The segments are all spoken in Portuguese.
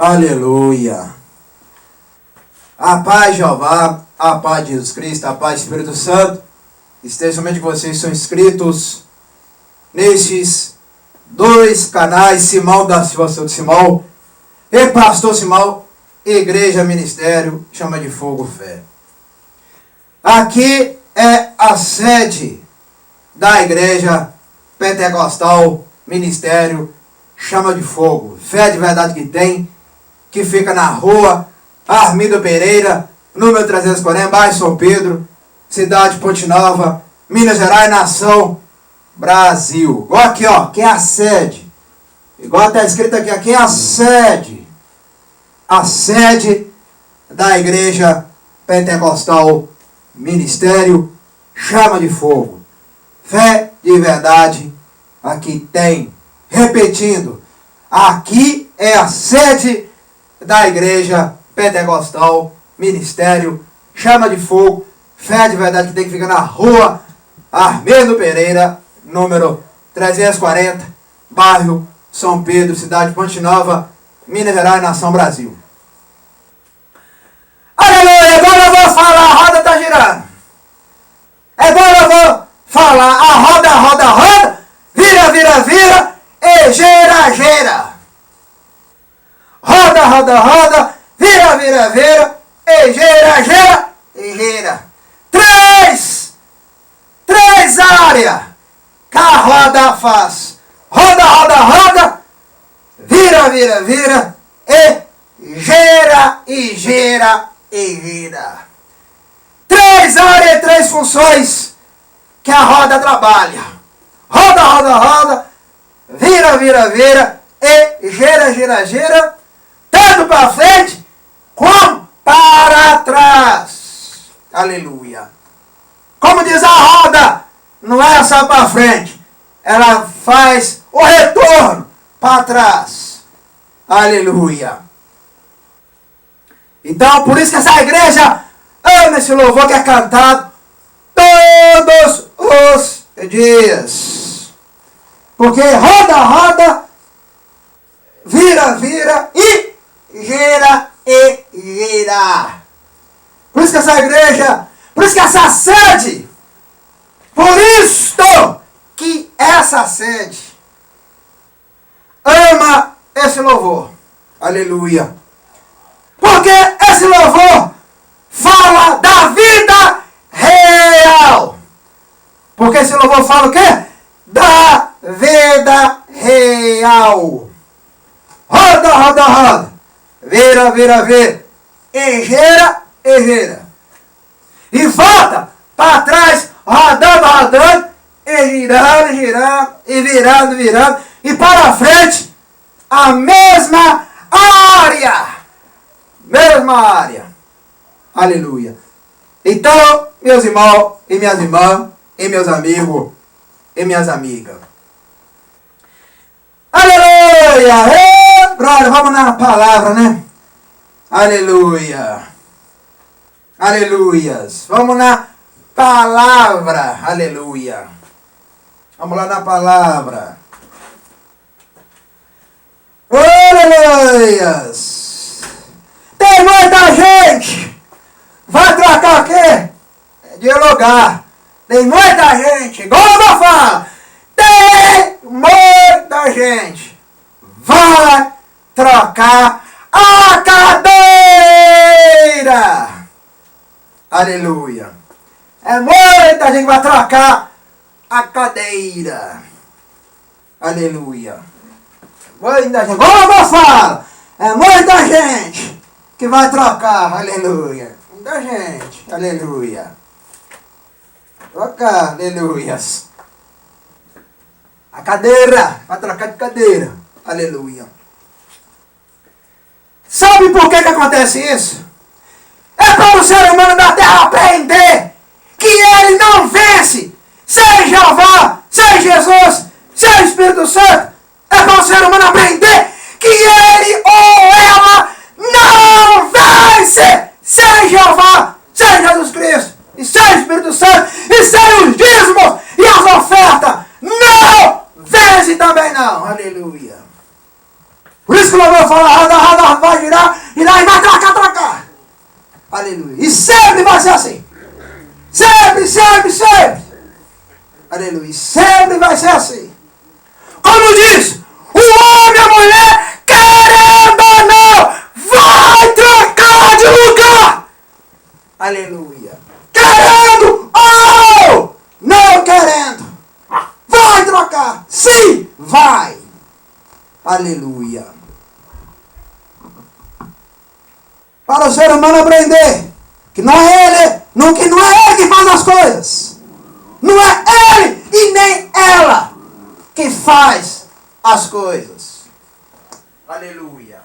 Aleluia. A paz de Jeová, a paz de Jesus Cristo, a paz do Espírito Santo, esteja somente vocês que são inscritos nestes dois canais, Simão da Silva Santo Simão e Pastor Simão, Igreja Ministério, Chama de Fogo Fé. Aqui é a sede da Igreja Pentecostal Ministério Chama de Fogo, Fé de Verdade que fica na rua Armindo Pereira, número 340, bairro São Pedro, cidade de Ponte Nova, Minas Gerais, nação Brasil. Igual aqui, ó, que é a sede. Igual está escrito aqui é a sede. A sede da Igreja Pentecostal Ministério Chama de Fogo. Fé de Verdade aqui tem. Repetindo, aqui é a sede da Igreja Pentecostal Ministério Chama de Fogo, Fé de Verdade que fica na rua Armindo Pereira, número 340, bairro São Pedro, cidade de Ponte Nova, Minas Gerais, nação Brasil. Aleluia! Agora eu vou falar, a roda está girando. Agora eu vou falar, a roda, vira, e gira. Roda, vira, e gira. Três áreas que a roda faz. Roda, vira, e gira. Três áreas, três funções que a roda trabalha. Roda, vira, e gira, tanto para frente como para trás. Aleluia. Como diz a roda, não é só para frente, ela faz o retorno para trás. Aleluia. Então, por isso que essa igreja ama esse louvor que é cantado todos os dias. Porque roda, vira, e gira. Por isso que essa igreja, por isso que essa sede, por isto que essa sede ama esse louvor. Aleluia. Porque esse louvor fala da vida real. Porque esse louvor fala o quê? Da vida real. Roda, vira, e gira. E volta para trás, rodando, e girando, e virando, e para frente, a mesma área. Aleluia. Então, meus irmãos, e minhas irmãs, e meus amigos, e minhas amigas. Aleluia! Glória, vamos na palavra, né? Aleluias. Vamos na palavra. Aleluia. Vamos lá na palavra. Aleluias. Tem muita gente. Vai trocar o quê? De lugar. Tem muita gente. Igual eu falo. Tem muita gente. Vai trocar a cadeira. Aleluia. É muita gente que vai trocar a cadeira. Aleluia. Muita gente. Como eu falo? É muita gente que vai trocar. Aleluia. Muita gente. Aleluia. Trocar. Aleluias. A cadeira. Vai trocar de cadeira. Aleluia. Sabe por que acontece isso? É para o ser humano da terra aprender que ele não vence sem Jeová, sem Jesus, sem Espírito Santo. É para o ser humano aprender que ele ou ela não vence sem Jeová, sem Jesus Cristo, e sem Espírito Santo, e sem os dízimos e as ofertas. Não vence também não. Aleluia. Por isso que o louvor fala, roda, vai girar e vai trocar. Aleluia. E sempre vai ser assim. Sempre. Aleluia. E sempre vai ser assim. Como diz, o homem e a mulher, querendo ou não, vai trocar de lugar. Aleluia. Querendo ou não querendo, vai trocar. Sim, vai. Aleluia. Para o ser humano aprender que não é ele, que não é ele que faz as coisas. Não é ele e nem ela que faz as coisas. Aleluia.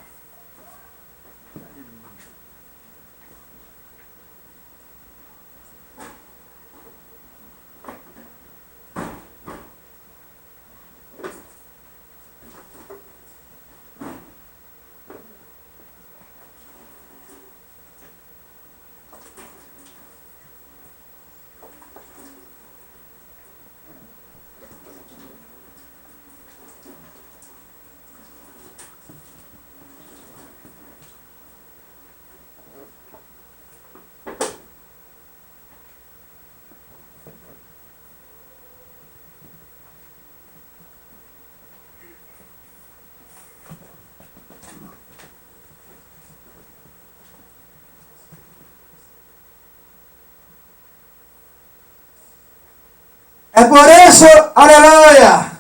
É por isso, aleluia,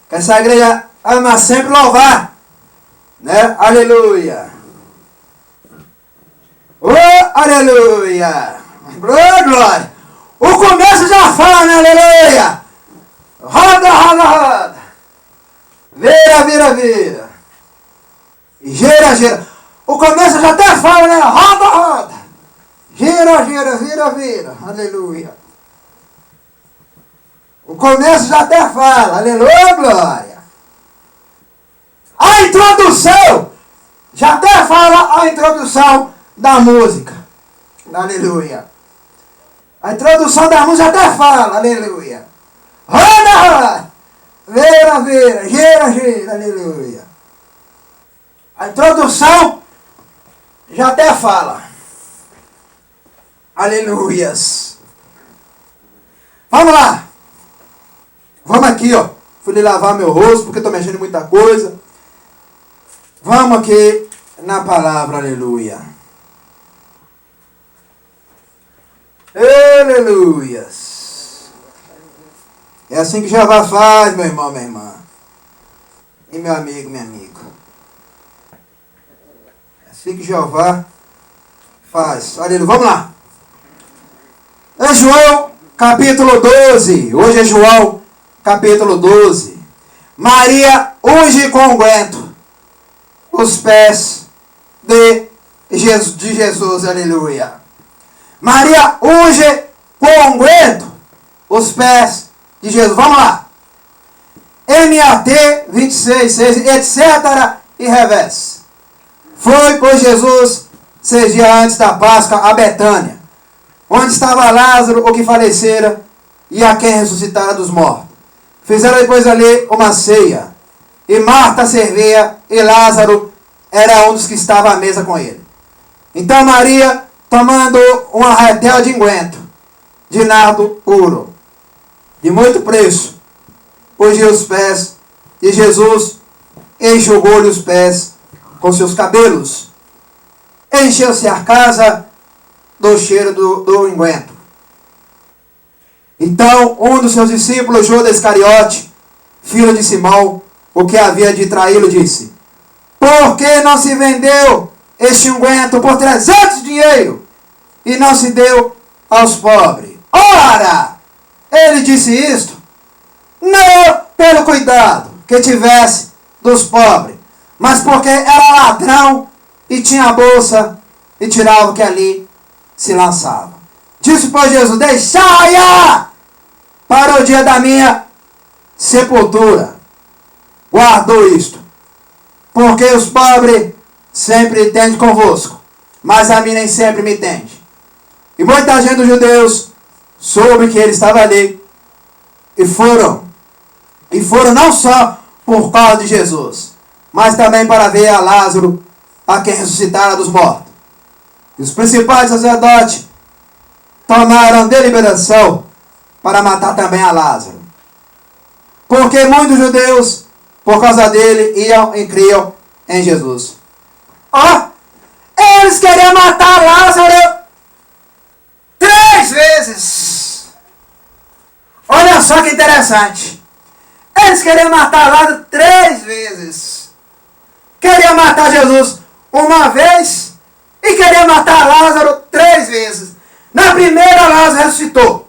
que essa igreja ama sempre louvar, né? Aleluia. Oh, aleluia. Glória. O começo já fala, né? Aleluia. Roda. Vira. Gira. O começo já até fala, né? Roda. Vira. Aleluia. O começo já até fala, aleluia, glória. A introdução, já até fala a introdução da música, aleluia. A introdução da música até fala, aleluia. Roda, vira, gira, aleluia. A introdução já até fala, aleluias. Vamos lá. Vamos aqui, ó. Fui lavar meu rosto porque estou mexendo em muita coisa. Vamos aqui na palavra, aleluia. Aleluias. É assim que Jeová faz, meu irmão, minha irmã. E meu amigo, minha amiga. É assim que Jeová faz. Aleluia. Vamos lá. É João, capítulo 12. Hoje é João. Capítulo 12. Maria unge com unguento os pés de Jesus, aleluia. Maria unge com unguento os pés de Jesus. Vamos lá. MAT 26, 6, etc. e revés. Foi, pois, Jesus 6 dias antes da Páscoa a Betânia, onde estava Lázaro, o que falecera, e a quem ressuscitara dos mortos. Fizeram depois ali uma ceia. E Marta servia, e Lázaro era um dos que estava à mesa com ele. Então Maria, tomando uma retel de unguento, de nardo puro, de muito preço, ungiu os pés de Jesus, enxugou-lhe os pés com seus cabelos. Encheu-se a casa do cheiro do unguento. Então, um dos seus discípulos, Judas Iscariote, filho de Simão, o que havia de traí-lo, disse: por que não se vendeu este unguento por 300 dinheiro e não se deu aos pobres? Ora, ele disse isto, não pelo cuidado que tivesse dos pobres, mas porque era ladrão e tinha a bolsa e tirava o que ali se lançava. Disse, pois, Jesus: deixai-a para o dia da minha sepultura. Guardou isto, porque os pobres sempre tendem convosco, mas a mim nem sempre me tende. E muita gente dos judeus soube que ele estava ali, e foram não só por causa de Jesus, mas também para ver a Lázaro, a quem ressuscitara dos mortos. E os principais sacerdotes tomaram deliberação para matar também a Lázaro, porque muitos judeus, por causa dele, iam e criam em Jesus. Eles queriam matar Lázaro 3 vezes. Olha só que interessante. Eles queriam matar Lázaro 3 vezes. Queriam matar Jesus uma vez e queriam matar Lázaro 3 vezes. Na primeira, Lázaro ressuscitou,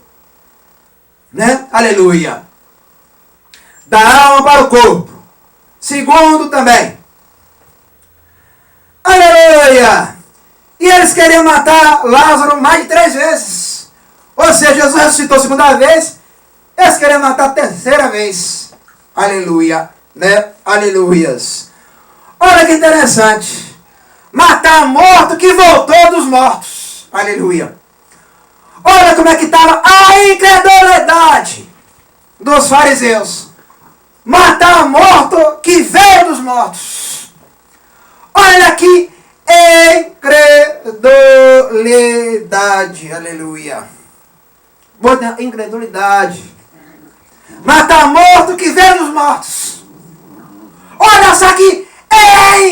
né? Aleluia. Da alma para o corpo. Segundo também. Aleluia. E eles queriam matar Lázaro mais de 3 vezes. Ou seja, Jesus ressuscitou a segunda vez. Eles queriam matar a terceira vez. Aleluia. Né? Aleluias. Olha que interessante. Matar morto que voltou dos mortos. Aleluia. Olha como é que estava a incredulidade dos fariseus. Matar morto que veio dos mortos. Olha que incredulidade. Aleluia. Bota incredulidade. Matar morto que veio dos mortos. Olha só que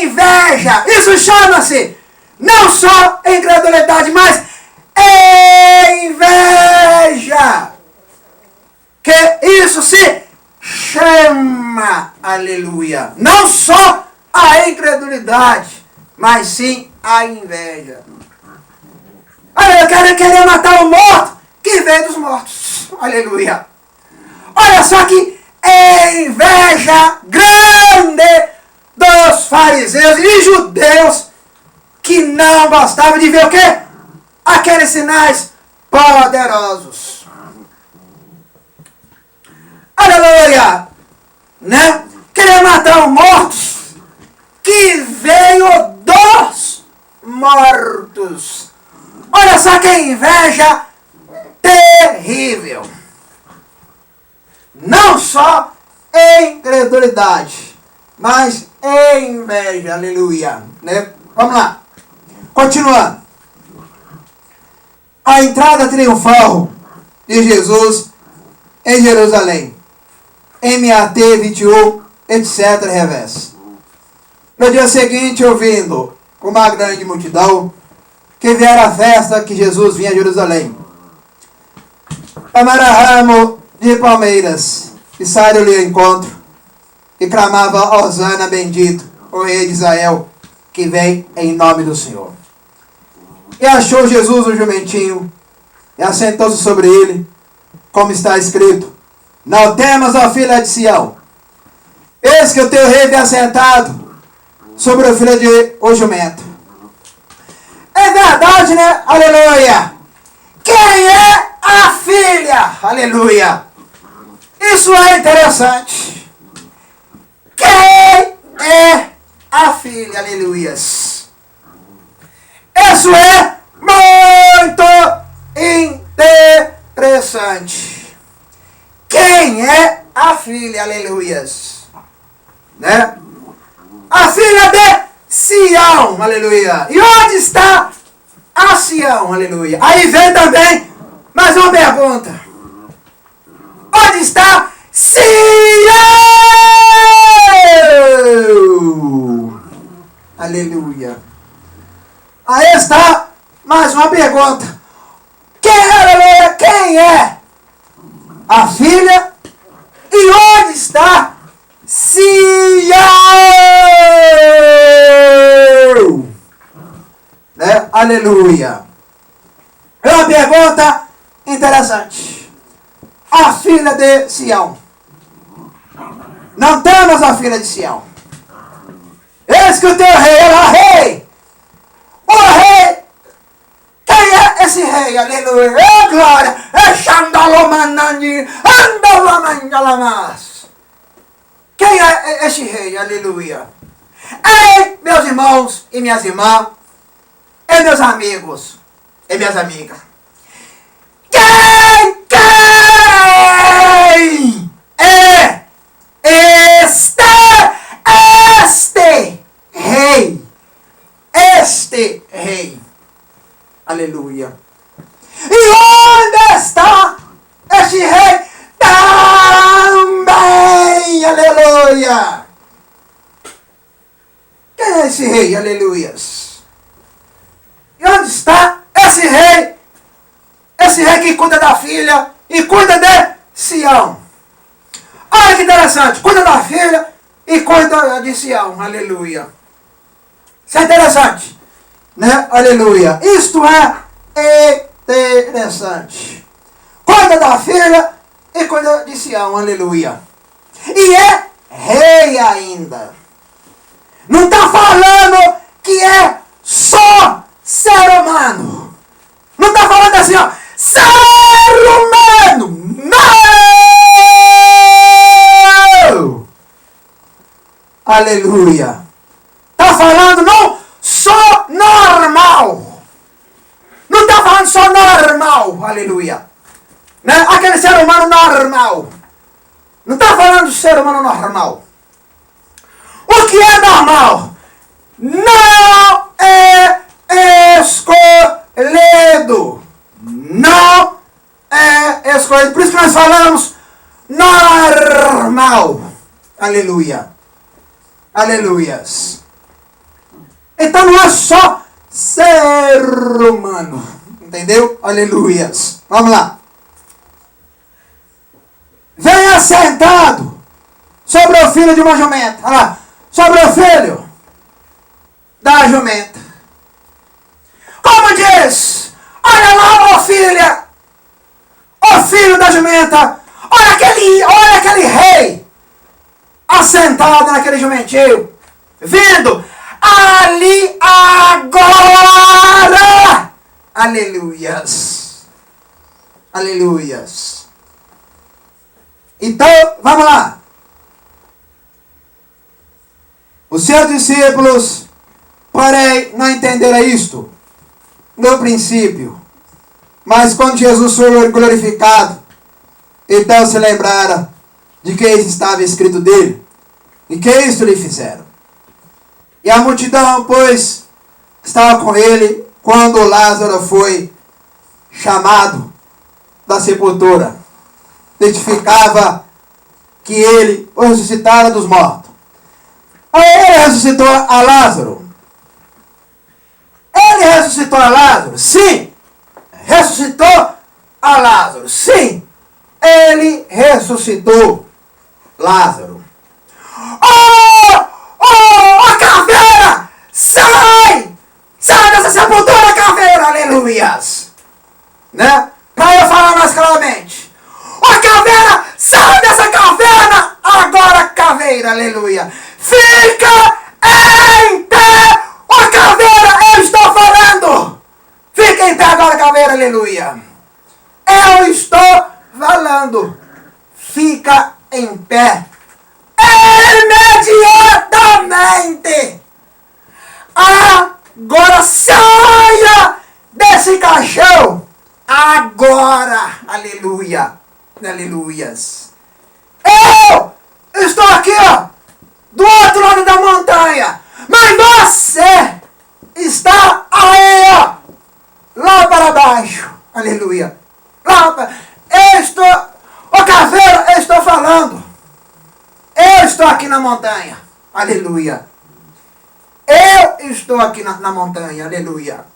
inveja. Isso chama-se não só incredulidade, mas inveja. Que isso se chama, aleluia, não só a incredulidade, mas sim a inveja. Olha, eu querer matar o morto que veio dos mortos. Aleluia. Olha só que inveja grande dos fariseus e judeus que não gostavam de ver o quê? Aqueles sinais poderosos. Aleluia. Né? Queria matar os mortos que veio dos mortos. Olha só que inveja terrível. Não só incredulidade, mas inveja. Aleluia. Né? Vamos lá. Continuando. A entrada triunfal de Jesus em Jerusalém. MAT 21, etc. Revés. No dia seguinte, ouvindo uma grande multidão, que viera a festa que Jesus vinha a Jerusalém. Tomara ramo de palmeiras, e saiu-lhe ao encontro, e clamava: Hosana bendito, o rei de Israel, que vem em nome do Senhor. E achou Jesus um jumentinho, e assentou-se sobre ele, como está escrito: Não temas, ó filha de Sião, eis que o teu rei vem assentado sobre o filho de o jumento. É verdade, né? Aleluia! Quem é a filha? Aleluia! Isso é interessante. Quem é a filha? Aleluias! Isso é muito interessante. Quem é a filha? Aleluias! Né? A filha de Sião, aleluia. E onde está a Sião, aleluia? Aí vem também mais uma pergunta. Onde está Sião? Aleluia. Aí está mais uma pergunta. Aleluia, quem é a filha? E onde está Sião? Né? Aleluia. É uma pergunta interessante. A filha de Sião. Não temas a filha de Sião. Eis que o teu rei, ela rei. O rei. Quem é esse rei? Aleluia. É glória. É Xandalomanani. Andalomanalamas. Quem é esse rei? Aleluia. Ei, meus irmãos e minhas irmãs, e meus amigos e minhas amigas. Quem é este Quem é esse rei? Aleluias. E onde está esse rei? Esse rei que cuida da filha e cuida de Sião. Olha que interessante. Cuida da filha e cuida de Sião. Aleluia. Isso é interessante. Né? Aleluia. Isto é interessante. Cuida da filha e cuida de Sião. Aleluia. E é rei ainda. Não está falando que é só ser humano. Não está falando assim, ó. Ser humano. Não! Aleluia. Está falando não só normal. Não está falando só normal. Aleluia. Né? Aquele ser humano normal. Não está falando de ser humano normal. O que é normal? Não é escolhido. Não é escolhido. Por isso que nós falamos normal. Aleluia. Aleluias. Então não é só ser humano. Entendeu? Aleluias. Vamos lá. Venha sentado sobre o filho de uma jumenta. Olha lá. Sobre o filho da jumenta. Como diz? Olha lá, ó filha. Ó filho da jumenta. Olha aquele rei assentado naquele jumentinho. Vindo ali agora. Aleluias. Aleluias. Então, vamos lá. Os seus discípulos, porém, não entenderam isto no princípio. Mas quando Jesus foi glorificado, então se lembraram de que estava escrito dele. E que isto lhe fizeram. E a multidão, pois, estava com ele quando Lázaro foi chamado da sepultura. Testificava que ele o ressuscitara dos mortos. Ele ressuscitou a Lázaro. Ele ressuscitou a Lázaro? Sim. Ressuscitou a Lázaro? Sim. Ele ressuscitou Lázaro. Oh, caveira! Sai! Sai dessa sepultura, caveira! Aleluias! Né? Para eu falar mais claramente. Oh, caveira! Sai dessa caverna! Agora, caveira! Aleluia! Fica em pé! Ó caveira, eu estou falando! Fica em pé agora, caveira, aleluia! Eu estou falando! Fica em pé! Imediatamente! Agora saia desse caixão! Agora! Aleluia! Aleluias! Eu estou aqui, ó! Do outro lado da montanha. Mas você está aí, ó. Lá para baixo. Aleluia. Lá para... Eu estou... Ô caveira, eu estou falando. Eu estou aqui na montanha. Aleluia. Eu estou aqui na montanha. Aleluia.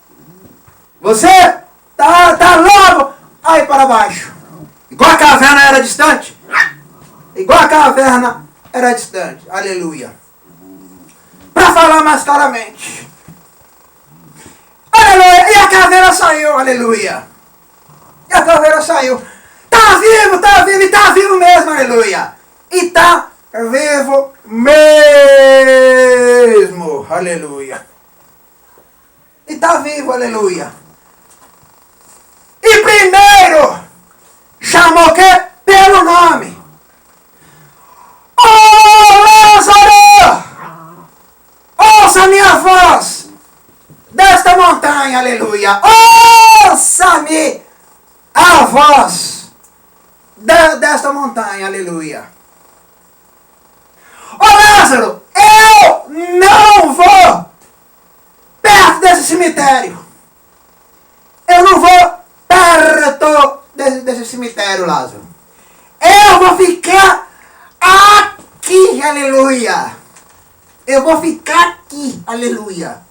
Você tá logo aí para baixo. Igual a caverna era distante. Igual a caverna era distante. Aleluia. Para falar mais claramente. Aleluia. E a caveira saiu. Aleluia. E a caveira saiu. Tá vivo e tá vivo mesmo. Aleluia. E tá vivo mesmo. Aleluia. E tá vivo. Aleluia. E primeiro chamou o quê? Pelo nome. Lázaro! Ouça a minha voz desta montanha, aleluia! Ouça-me a voz desta montanha, aleluia! Ô Lázaro, eu não vou perto desse cemitério! Eu não vou perto desse cemitério, Lázaro! Eu vou ficar aqui, aleluia! eu vou ficar aqui, aleluia.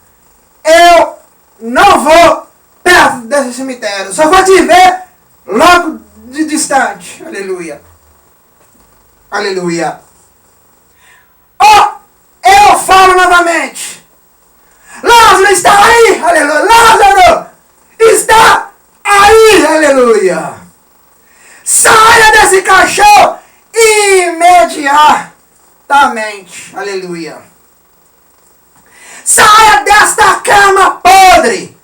Eu não vou perto desse cemitério, só vou te ver logo de distante, aleluia. Aleluia. Oh, eu falo novamente. Lázaro está aí, aleluia. Lázaro está aí, aleluia. Saia desse caixão imediatamente, aleluia. Saia desta cama podre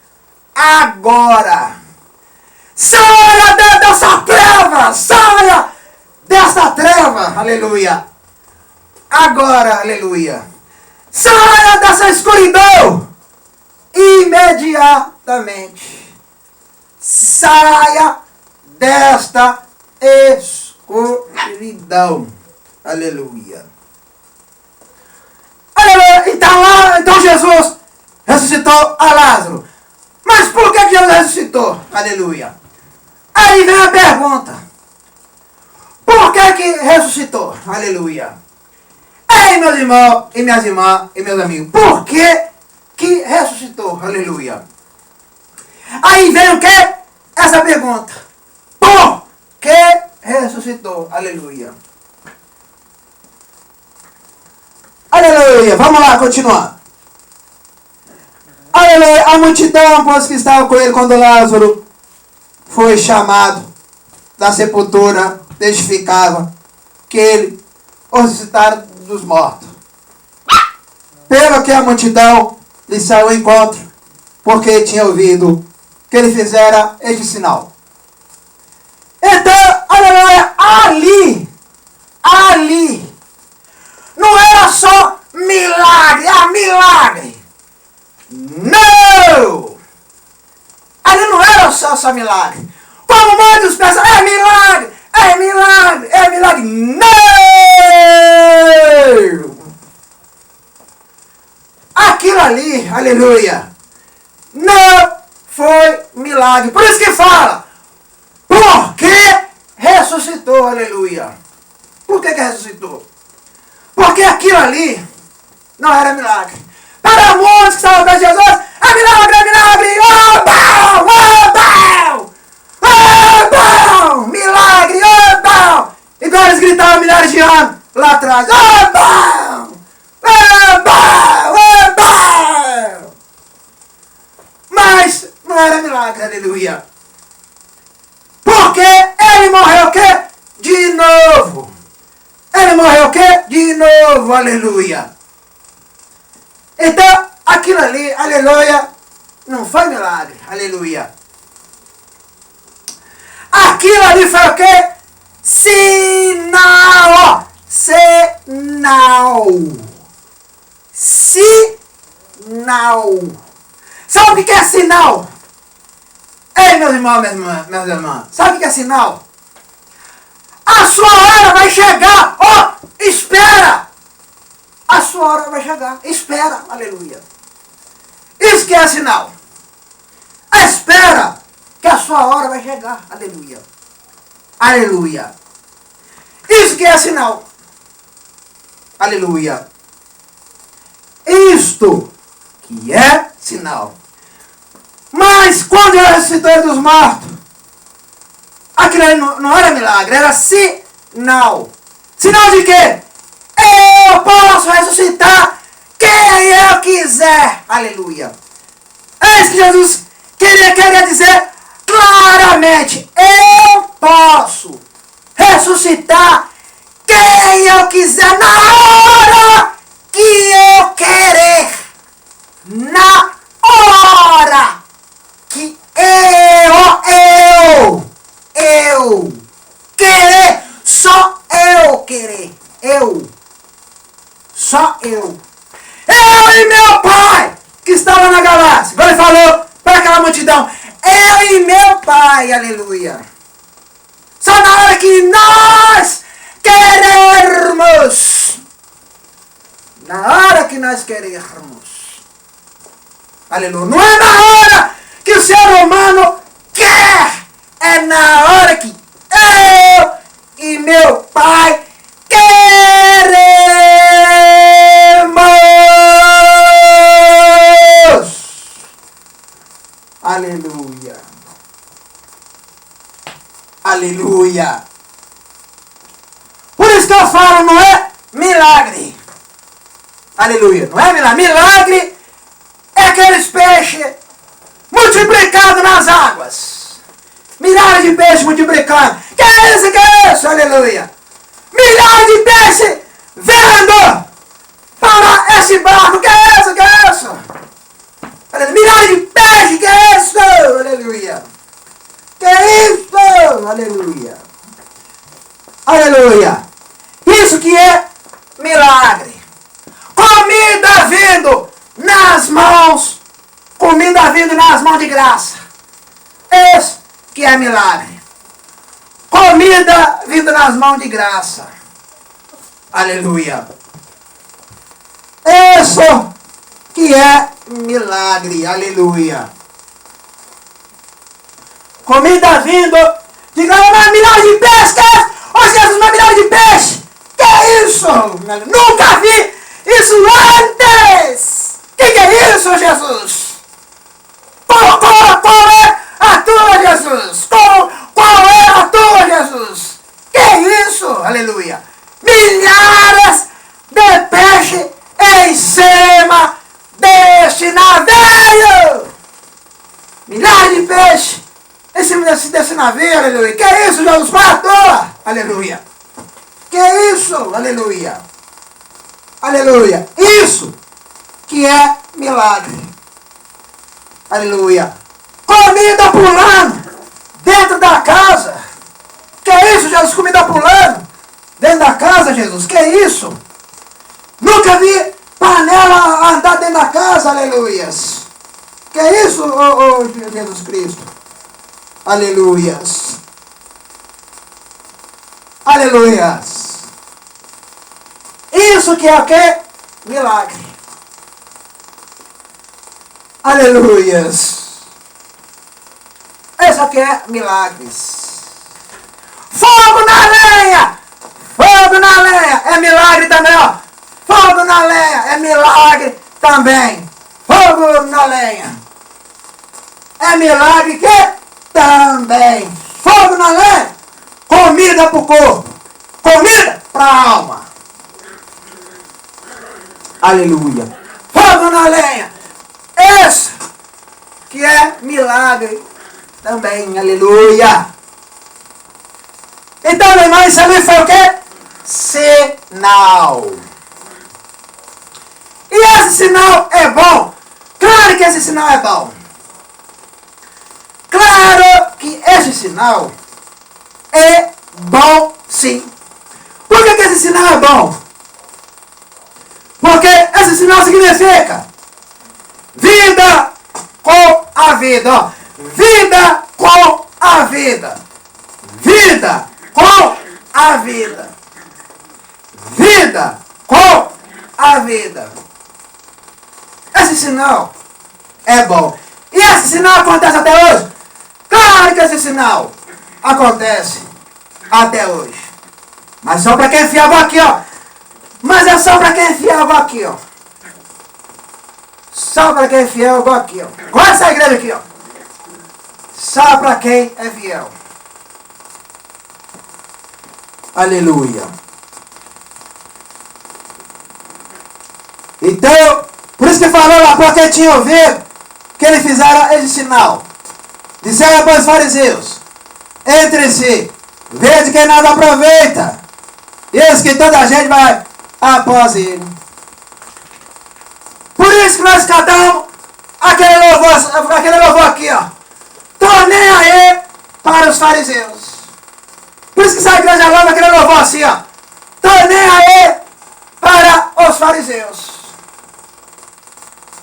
agora. Saia dessa treva, saia desta treva, aleluia. Agora, aleluia. Saia dessa escuridão imediatamente. Saia desta escuridão, aleluia. Aleluia. Então Jesus ressuscitou a Lázaro. Mas por que Jesus ressuscitou? Aleluia. Aí vem a pergunta. Por que ressuscitou? Aleluia. Ei, meus irmãos e minhas irmãs e meus amigos, por que ressuscitou? Aleluia. Aí vem o que? Essa pergunta. Por que ressuscitou? Aleluia. Aleluia. Vamos lá, continuar. Aleluia. A multidão, pois que estava com ele quando Lázaro foi chamado da sepultura, testificava que ele ressuscitara dos mortos. Pelo que a multidão lhe saiu ao encontro, porque tinha ouvido que ele fizera este sinal. Então, aleluia, ali, não era só milagre, não! Ali não era só milagre. Como muitos pensam, é milagre, não! Aquilo ali, aleluia, não foi milagre. Por isso que fala, por que ressuscitou, aleluia. Por que ressuscitou? Porque aquilo ali não era milagre. Para muitos que estavam com Jesus, é milagre, oh, bom, milagre, oh, bom. Igual eles gritavam milhares de anos lá atrás, oh, bom. Mas não era milagre, aleluia. Porque ele morreu o quê? De novo. Ele morreu o quê? De novo, aleluia. Então, aquilo ali, aleluia, não foi milagre, aleluia. Aquilo ali foi o quê? Sinal. Sabe o que é sinal? Ei, meus irmãos, minhas irmãs, sabe o que é sinal? A sua hora vai chegar, espera! A sua hora vai chegar, espera, aleluia. Isso que é sinal. Espera que a sua hora vai chegar, aleluia. Aleluia. Isso que é sinal. Aleluia. Isto que é sinal. Mas quando ele ressuscitou dos mortos, aquilo aí não era milagre, era sinal. Sinal de quê? Eu posso ressuscitar quem eu quiser. Aleluia. É isso que Jesus queria dizer claramente. Eu posso ressuscitar quem eu quiser na hora que eu querer. Na hora que eu querer. Só eu querer. Só eu. Eu e meu Pai que estava na galáxia. Agora ele falou para aquela multidão. Eu e meu Pai, aleluia. Só na hora que nós querermos. Na hora que nós querermos. Aleluia. Não é na hora que o ser humano quer. É na hora que eu e meu Pai queremos. Aleluia. Aleluia. Por isso que eu falo, não é milagre. Aleluia. Não é milagre. Milagre é aqueles peixes multiplicados nas águas. Milhares de peixes multiplicando. Que é isso? Que é isso? Aleluia. Milhares de peixes vendo para esse barco. Que é isso? Que é isso? Aleluia. Milhares de peixes. Que é isso? Aleluia. Que é isso? Aleluia. Aleluia. Isso que é milagre. Comida vindo nas mãos. Comida vindo nas mãos de graça. Esse que é milagre. Comida vindo nas mãos de graça. Aleluia. Isso que é milagre. Aleluia. Comida vindo de graça. Mas milagre de peixe. Ô Jesus, uma milagre de peixe. Que é isso? Nunca vi isso antes. Que é isso, Jesus? Qual é a tua, Jesus? Qual é a tua, Jesus? Que é isso? Aleluia. Milhares de peixes em cima deste navio. Milhares de peixes em cima desse navio, aleluia. Que é isso, Jesus? Qual é a tua? Aleluia. Que é isso? Aleluia. Aleluia. Isso que é milagre. Aleluia. Comida pulando dentro da casa. Que é isso, Jesus? Comida pulando dentro da casa, Jesus. Que é isso? Nunca vi panela andar dentro da casa, aleluias. Que é isso, oh Jesus Cristo? Aleluias. Aleluias. Isso que é o quê? Milagre. Aleluias. Isso aqui é milagres. Fogo na lenha. Fogo na lenha. É milagre também, ó. Fogo na lenha. É milagre também. Fogo na lenha. É milagre que também. Fogo na lenha. Comida para o corpo. Comida para a alma. Aleluia. Fogo na lenha. Esse que é milagre também. Aleluia. Então, meu irmão, isso ali foi o quê? Sinal. E esse sinal é bom. Claro que esse sinal é bom. Claro que esse sinal é bom, sim. Por que esse sinal é bom? Porque esse sinal significa vida com a vida. Ó. Vida com a vida. Vida com a vida. Vida com a vida. Esse sinal é bom. E esse sinal acontece até hoje? Claro que esse sinal acontece até hoje. Mas só para quem é fiel aqui, ó. Mas é só para quem é fiel aqui, ó. Só para quem é fiel igual aqui, ó. Olha essa igreja aqui, ó. Só para quem é fiel. Aleluia. Então, por isso que falou lá para quem tinha ouvido, que eles fizeram esse sinal. Disseram para os fariseus, entre si, vede que nada aproveita. Isso que toda a gente vai após ele. Por isso que nós cantamos aquele louvor aqui, ó. Tô nem aí para os fariseus. Por isso que essa igreja louva aquele louvor assim, ó. Tô nem aí para os fariseus.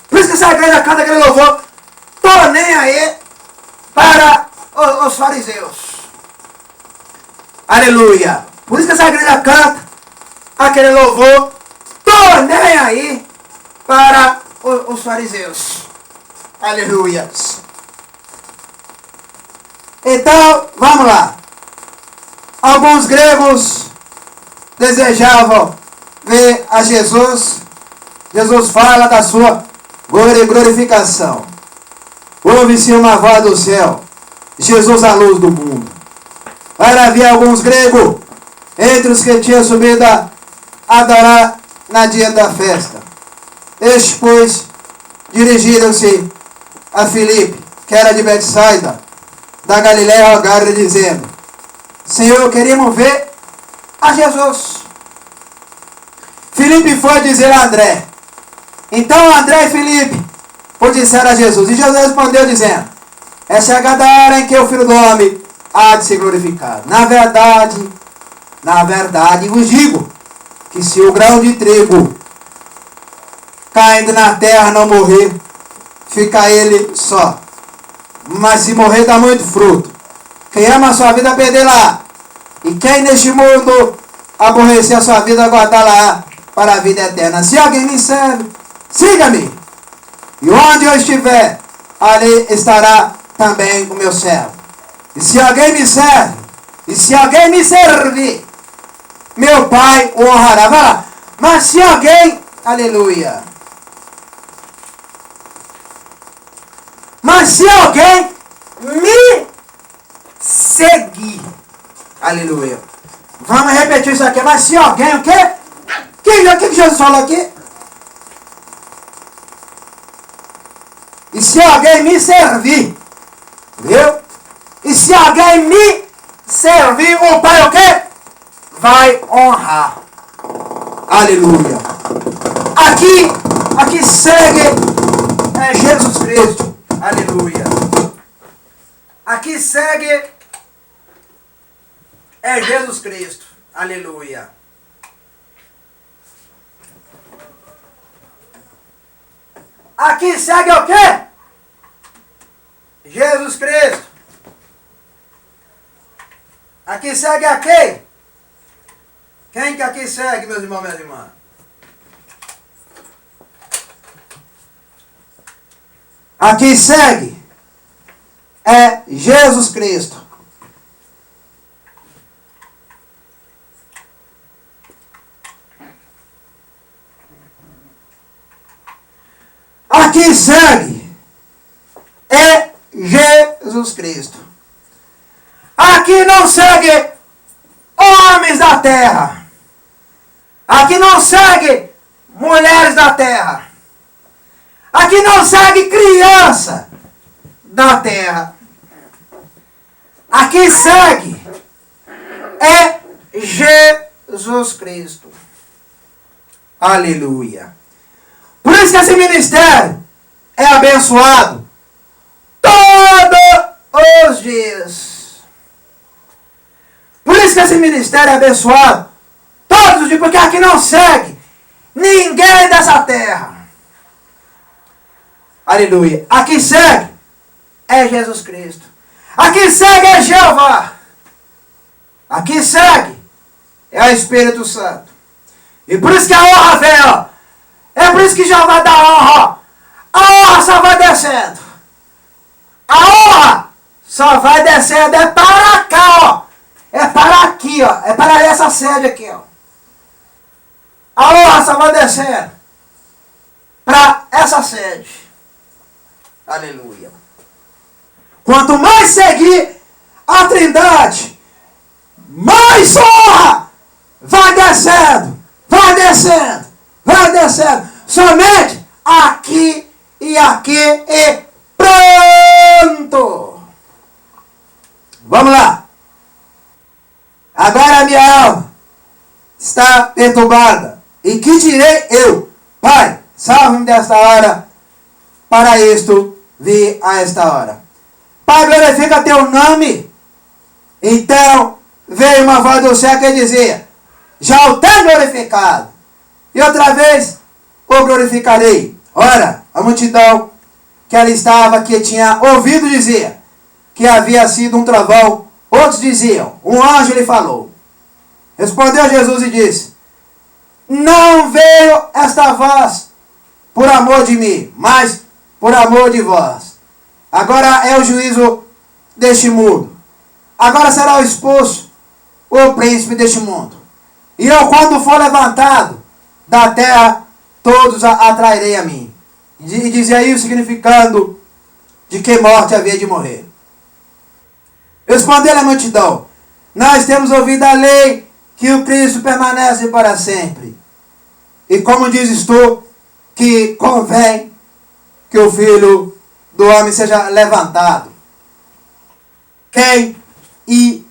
Por isso que essa igreja canta aquele louvor. Tô nem aí para os fariseus. Aleluia. Por isso que essa igreja canta aquele louvor. Tô nem aí para os fariseus. Aleluia. Então, vamos lá. Alguns gregos desejavam ver a Jesus. Jesus fala da sua glorificação. ouve-se uma voz do céu: Jesus, a luz do mundo. Ora, havia alguns gregos entre os que tinham subido a adorar na dia da festa. Estes, pois, dirigiram-se a Filipe, que era de Betsaida, da Galiléia, rogaram-lhe, dizendo: Senhor, queríamos ver a Jesus. Filipe foi dizer a André. Então André e Filipe o disseram a Jesus. E Jesus respondeu dizendo: é chegada a hora em que o Filho do Homem há de ser glorificado. Na verdade vos digo que se o grão de trigo caindo na terra não morrer, fica ele só. Mas se morrer, dá muito fruto. Quem ama a sua vida, perdê-la. E quem neste mundo aborrecer a sua vida, guardá-la para a vida eterna. Se alguém me serve, siga-me. E onde eu estiver, ali estará também o meu servo. E se alguém me serve, e se alguém me servir, meu Pai o honrará. Vai lá. Mas se alguém, aleluia. Mas se alguém me seguir, aleluia. Vamos repetir isso aqui. Mas se alguém, o quê? O que Jesus falou aqui? E se alguém me servir, viu? E se alguém me servir, o Pai o quê? Vai honrar. Aleluia. Aqui segue Jesus Cristo. Aleluia. Aqui segue Jesus Cristo. Aleluia. Aqui segue o quê? Jesus Cristo. Aqui segue a quem? Quem que aqui segue, meus irmãos e minhas irmãs? Aqui segue Jesus Cristo. Aqui segue Jesus Cristo. Aqui não segue homens da terra. Aqui não segue mulheres da terra. Aqui não segue criança da terra. Aqui segue Jesus Cristo. Aleluia. Por isso que esse ministério é abençoado todos os dias. Por isso que esse ministério é abençoado todos os dias, porque aqui não segue ninguém dessa terra. Aleluia. Aqui segue Jesus Cristo. Aqui segue Jeová. Aqui segue o Espírito Santo. E por isso que a honra vem, ó. É por isso que Jeová dá honra. A honra só vai descendo. A honra só vai descendo. É para cá, ó. É para aqui, ó. É para essa sede aqui, ó. A honra só vai descendo para essa sede. Aleluia. Quanto mais seguir a Trindade, mais honra vai descendo. Vai descendo. Vai descendo. Somente aqui e aqui e pronto. Vamos lá. Agora a minha alma está perturbada. E que direi eu? Pai, salve-me desta hora, para isto vi a esta hora. Pai, glorifica teu nome. Então veio uma voz do céu que dizia: já o tenho glorificado, e outra vez o glorificarei. Ora, a multidão que ali estava, que tinha ouvido, dizia que havia sido um trovão. Outros diziam: um anjo lhe falou. Respondeu Jesus e disse: não veio esta voz por amor de mim, mas por amor de vós. Agora é o juízo deste mundo. Agora será expulso o príncipe deste mundo. E eu, quando for levantado da terra, todos atrairei a mim. E dizia isso significando de que morte havia de morrer. Respondeu a multidão: nós temos ouvido a lei que o Cristo permanece para sempre. E como dizes tu, que convém que o Filho do Homem seja levantado. Quem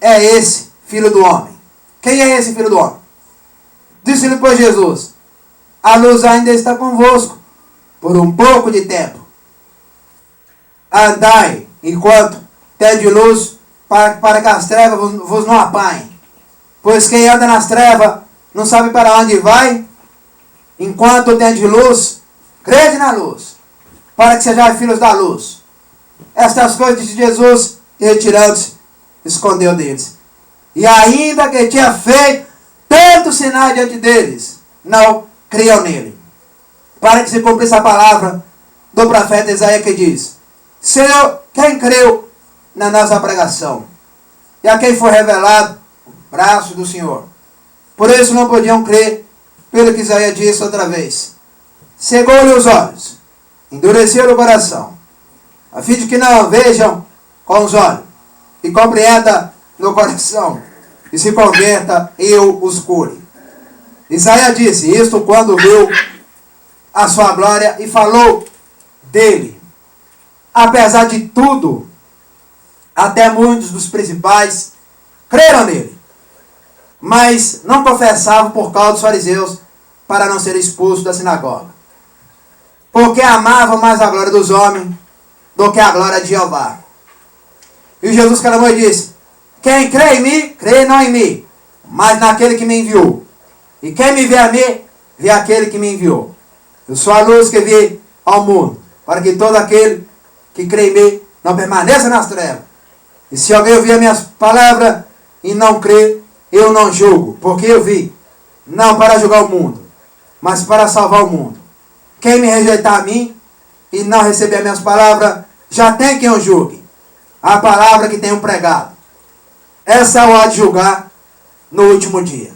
é esse Filho do Homem? Quem é esse Filho do Homem? Disse-lhe, pois, Jesus: a luz ainda está convosco por um pouco de tempo. Andai enquanto tende luz, para que as trevas vos não apanhem. Pois quem anda nas trevas não sabe para onde vai. Enquanto tende luz, crede na luz, para que sejais filhos da luz. Estas coisas disse Jesus, e retirando-se, escondeu deles. E ainda que tinha feito tantos sinais diante deles, não criam nele. Para que se cumprisse a palavra do profeta Isaías, que diz: Senhor, quem creu na nossa pregação? E a quem foi revelado o braço do Senhor? Por isso não podiam crer, pelo que Isaías disse outra vez: cegou-lhe os olhos, endureceu o coração, a fim de que não vejam com os olhos, e compreenda no coração, e se converta e eu os cure. Isaías disse isto quando viu a sua glória e falou dele. Apesar de tudo, até muitos dos principais creram nele, mas não confessavam por causa dos fariseus, para não ser expulsos da sinagoga, porque amavam mais a glória dos homens do que a glória de Jeová. E Jesus clamou e disse: quem crê em mim, crê não em mim, mas naquele que me enviou. E quem me vê a mim, vê aquele que me enviou. Eu sou a luz que vi ao mundo, para que todo aquele que crê em mim não permaneça nas trevas. E se alguém ouvir as minhas palavras e não crê, eu não julgo, porque eu vi, não para julgar o mundo, mas para salvar o mundo. Quem me rejeitar a mim e não receber as minhas palavras, já tem quem o julgue. A palavra que tenho pregado, essa eu há de julgar no último dia.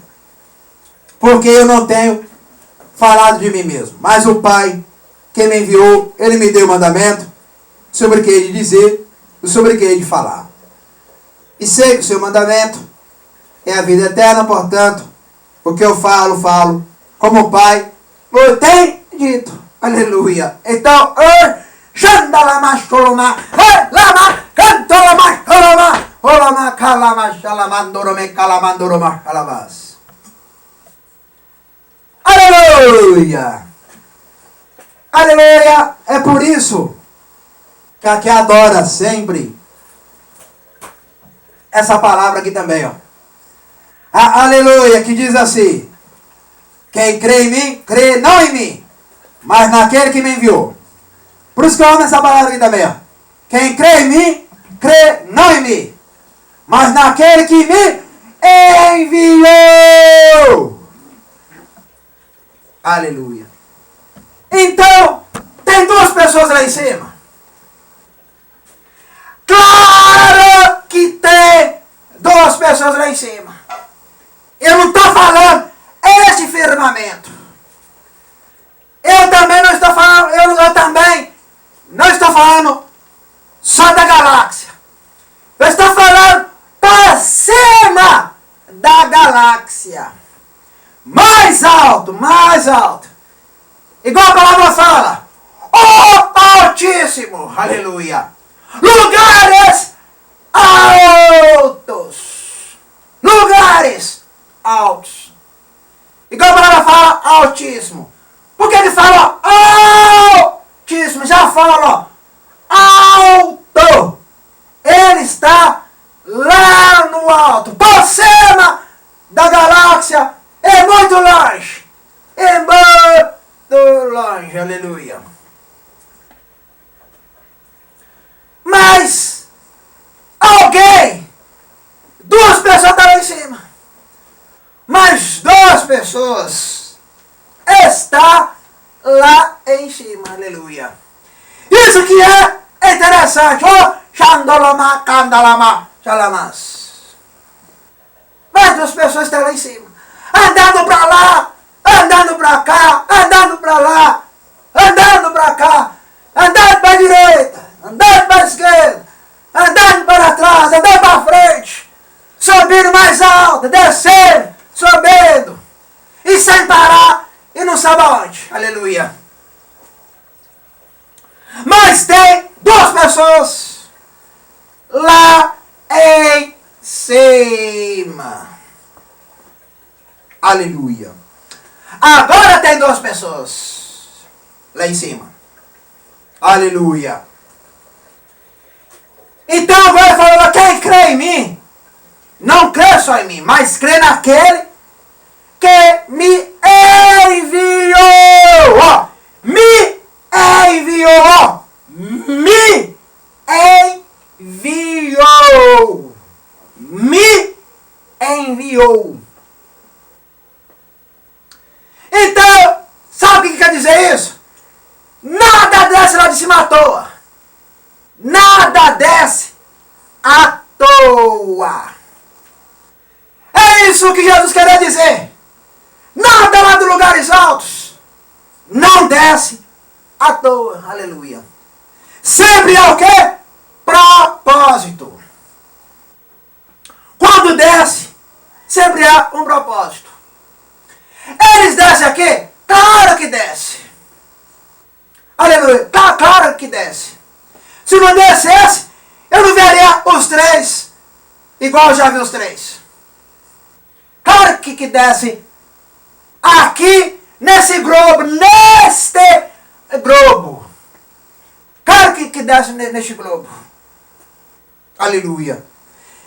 Porque eu não tenho falado de mim mesmo, mas o Pai que me enviou, ele me deu o mandamento sobre o que hei de dizer e sobre o que hei de falar. E sei que o seu mandamento é a vida eterna, portanto, o que eu falo, como o Pai o tem dito. Aleluia. Então, Xandalama, Xoloma, Lama, Cantolama, Xoloma, Olama, Calama, Xalamandorome, Calamandoroma, Calavas. Aleluia. Aleluia. É por isso que aqui adora sempre essa palavra aqui também, ó. Aleluia, que diz assim: quem crê em mim, crê não em mim, mas naquele que me enviou. Por isso que eu amo essa palavra aqui também, ó. Quem crê em mim, crê não em mim, mas naquele que me enviou. Aleluia. Então, tem duas pessoas lá em cima. Claro que tem duas pessoas lá em cima. Eu não estou falando esse firmamento. Eu também não estou falando só da galáxia. Eu estou falando para cima da galáxia. Mais alto, mais alto. Igual a palavra fala: o Altíssimo, aleluia. Lugares altos. Lugares altos. Igual a palavra fala Altíssimo. Porque ele fala Altíssimo, já fala alto. Ele está lá no alto, por cima da galáxia, é muito longe. É muito longe, aleluia. Mas alguém, duas pessoas estão lá em cima, mas duas pessoas está lá em cima, aleluia. Isso que é interessante. Xandolama, Candalama, Xalamas. Mas duas pessoas estão lá em cima, andando para lá, andando para cá, andando para lá, andando para cá, andando para a direita, andando para a mais alta, descendo, subindo, e sem parar, e não sabe aonde. Aleluia. Mas tem duas pessoas lá em cima. Aleluia. Agora tem duas pessoas lá em cima. Aleluia. Então agora ele falou, quem crê em mim, não crê só em mim, mas crê naquele que me enviou. Ó, me enviou. Ó, me enviou. Me enviou. Então, sabe o que quer dizer isso? Nada desce lá de cima à toa. Nada desce à toa. É isso que Jesus queria dizer. Nada lá dos lugares altos não desce à toa. Aleluia. Sempre há o quê? Propósito. Quando desce, sempre há um propósito. Eles descem aqui? Claro que desce. Aleluia. Tá claro que desce. Se não descesse, eu não veria os três igual eu já vi os três. Claro que desce aqui nesse globo, neste globo. Claro que desce neste globo. Aleluia.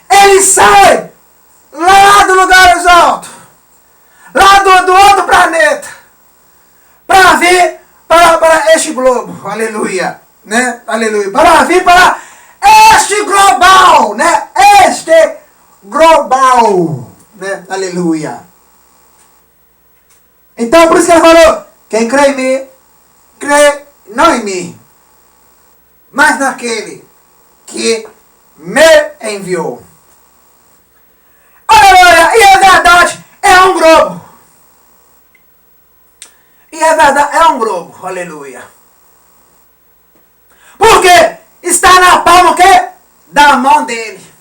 Ele sai lá do lugar alto, lá do outro planeta, para vir para este globo. Aleluia. Né? Aleluia. Para vir para este global, né? Este global, né? Aleluia. Então, por isso que ele falou, quem crê em mim, crê não em mim, mas naquele que me enviou. Aleluia. E a verdade é um globo. E a verdade é um globo. Aleluia. Porque está na palma o quê? Da mão dele.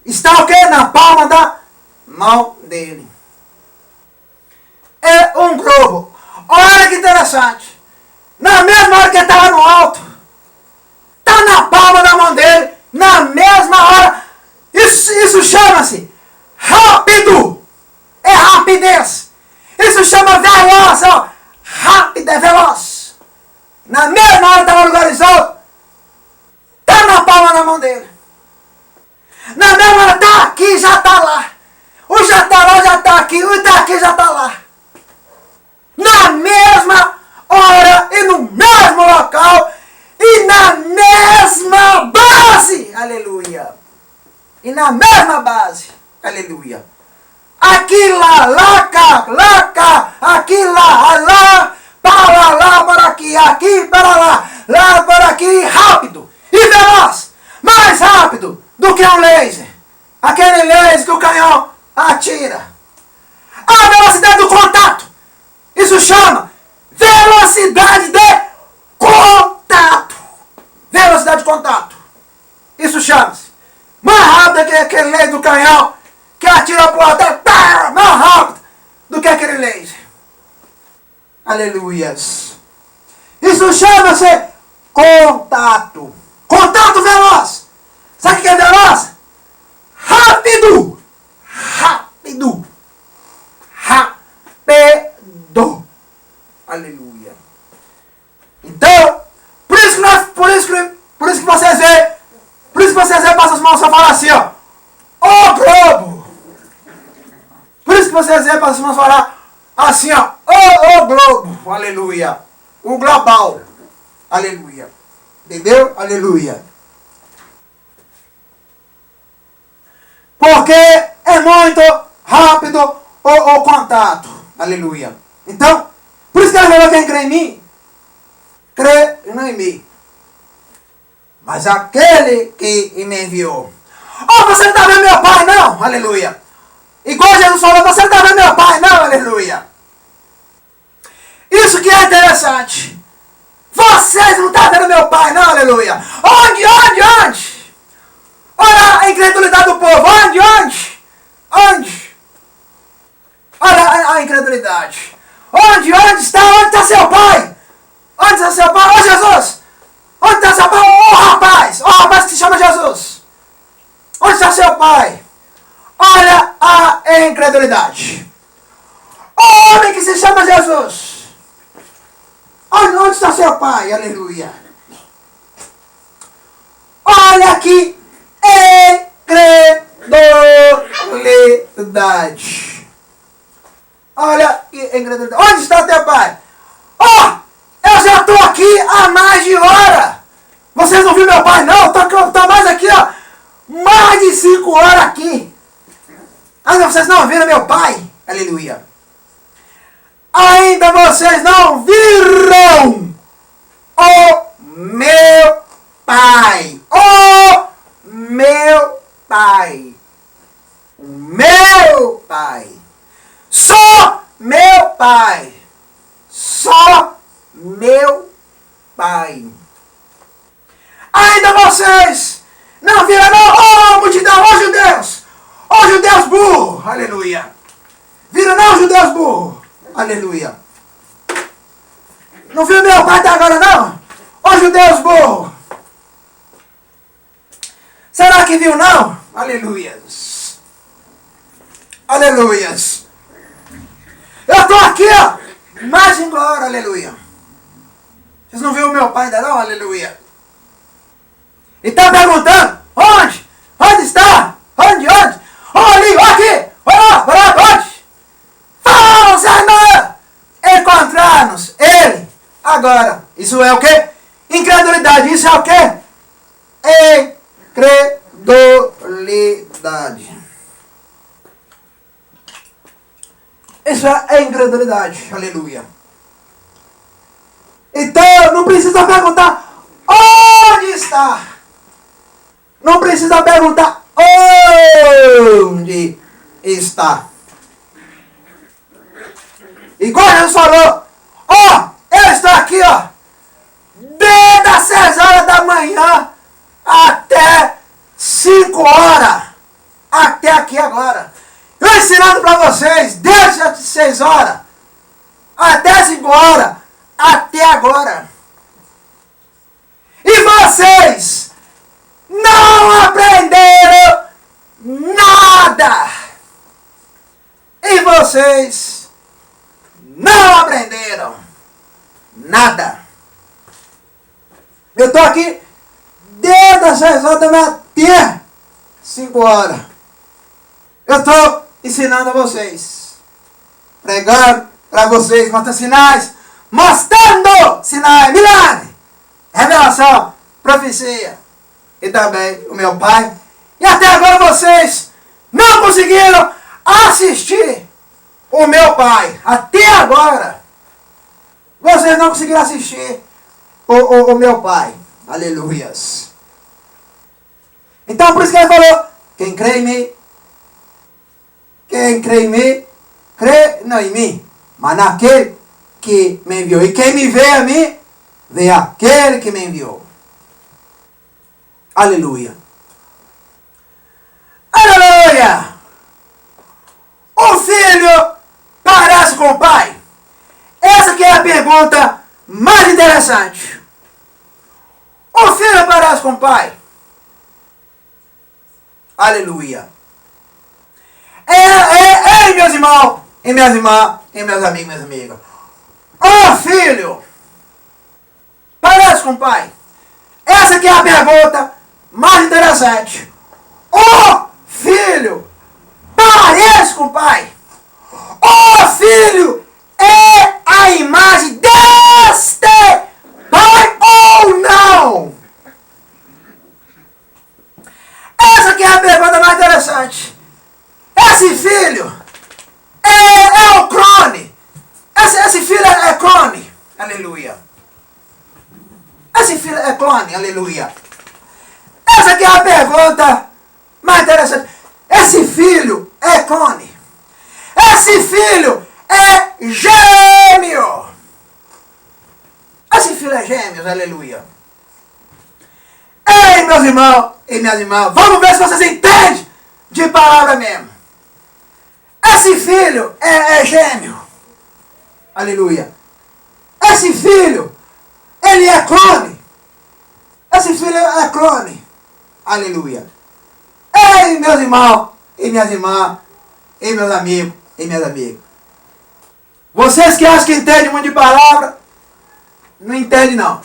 Está o quê? Na palma da mão dele. É um globo. Olha que interessante. Na mesma hora que ele estava no alto, está na palma da mão dele. Na mesma hora. Isso chama-se rápido. É rapidez. Isso chama veloz. Ó. Rápido, é veloz. Na mesma hora estava no lugar alto. Está na palma da mão dele. Na mesma hora está aqui, já está lá. O já está lá, já está aqui. O está aqui, já está lá. Na mesma hora e no mesmo local e na mesma base. Aleluia. E na mesma base. Aleluia. Aqui, lá, cá, aqui, lá, para lá, para aqui, para lá, para aqui, rápido e veloz, mais rápido do que um laser, aquele laser que o canhão atira. A velocidade do contato, isso chama velocidade de contato. Velocidade de contato, isso chama-se mais rápido que aquele laser do canhão que atira para o alto, mais rápido do que aquele laser. Aleluias. Isso chama-se contato. Contato veloz. Sabe o que é veloz? Rápido. Rápido. Rápido. Aleluia. Então, por isso que vocês veem, passam as mãos só falar assim, ó. Ô globo. Por isso que vocês veem, passam as mãos falar assim, ó. Ô globo. Aleluia. O global. Aleluia. Entendeu? Aleluia. Porque é muito rápido o contato. Aleluia. Então, por isso que ele falou, quem crê em mim, crê não em mim, mas aquele que me enviou. Oh, você não está vendo meu pai, não? Aleluia. Igual Jesus falou, você não está vendo meu pai, não? Aleluia. Isso que é interessante. Vocês não estão vendo meu pai, não? Aleluia. Onde? Olha a incredulidade do povo. Onde? Onde? Olha a incredulidade. Onde está? Onde está seu pai? Onde está seu pai? Ô Jesus! Onde está seu pai? Ô rapaz que se chama Jesus! Onde está seu pai? Olha a incredulidade. O homem que se chama Jesus. Onde está seu pai? Aleluia. Olha que incredulidade. Olha que incredulidade. Onde está teu pai? Eu já estou aqui há mais de hora. Vocês não viram meu pai, não? Estou mais aqui, mais de 5 horas aqui. Ainda vocês não viram meu pai? Aleluia. Ainda vocês não viram o meu pai. O meu pai. O meu pai. Só meu pai. Só meu pai. Ainda vocês não viram, não? Multidão, judeus. Judeus burro. Aleluia. Viram não, judeus burro. Aleluia. Não viu meu pai até agora, não? Judeus burro. Será que viu, não? Aleluias. Aleluias. Eu estou aqui, mais de 5 horas, aleluia. Vocês não viram meu pai ainda, não? Aleluia. E está perguntando, onde? Onde está? Onde? Ali, aqui. Onde? Vamos, irmã, encontrar-nos. Ele, agora. Isso é o quê? Incredulidade. Isso é o quê? Incredulidade. Isso é incredulidade. Aleluia. Então, não precisa perguntar onde está. Não precisa perguntar onde está. Igual Jesus falou, eu estou aqui, desde as 6 horas da manhã até 5 horas. Até aqui agora. Eu ensinando para vocês, desde as 6 horas até 5 horas, até agora. E vocês não aprenderam nada. E vocês não aprenderam nada. Eu estou aqui desde as 6 horas da manhã até 5 horas. Eu estou ensinando a vocês. Pregando para vocês, mostrando sinais. Mostrando sinais, milagre, revelação, profecia. E também o meu pai. E até agora vocês não conseguiram assistir o meu pai. Até agora. Vocês não conseguiram assistir o meu pai. Aleluias. Então por isso que ele falou, quem crê em mim, crê não em mim, mas naquele que me enviou. E quem me vê a mim, vê aquele que me enviou. Aleluia. Aleluia. O filho parece com o pai? Essa que é a pergunta mais interessante. O filho parece com o pai? Aleluia. Meus irmãos, e minhas irmãs, e meus amigos, minhas amigas. O filho parece com o pai? Essa aqui é a pergunta mais interessante. O filho parece com o pai? O filho é a imagem deste pai ou não? Essa aqui é a pergunta mais interessante. Esse filho é o clone. Esse filho é clone. Aleluia. Esse filho é clone. Aleluia. Essa aqui é a pergunta mais interessante. Esse filho é clone. Esse filho é gêmeo. Esse filho é gêmeo. Aleluia. Ei, meus irmãos e minhas irmãs, vamos ver se vocês entendem de palavra mesmo. Esse filho é gêmeo. Aleluia. Esse filho, ele é clone. Esse filho é clone. Aleluia. Ei, meus irmãos, e minhas irmãs, e meus amigos, e minhas amigas. Vocês que acham que entendem muito de palavra, não entendem não.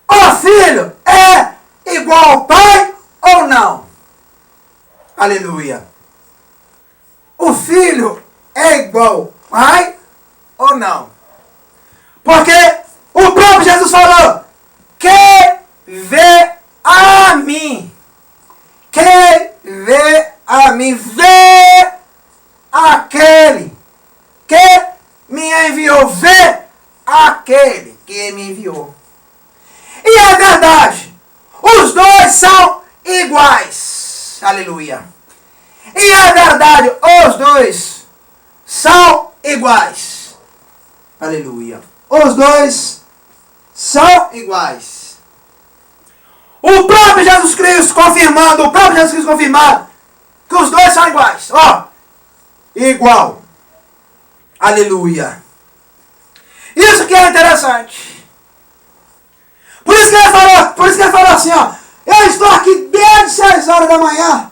O filho é igual ao pai ou não? Aleluia. O filho é igual ao pai ou não? Porque o próprio Jesus falou: quem vê a mim, quem vê a mim, vê aquele que me enviou, vê aquele que me enviou. E é verdade, os dois são iguais. Aleluia. E é verdade, os dois são iguais. Aleluia. Os dois são iguais. O próprio Jesus Cristo confirmando, que os dois são iguais. Ó, igual. Aleluia. Isso que é interessante. Por isso que ele falou assim, ó. Eu estou aqui desde 6 horas da manhã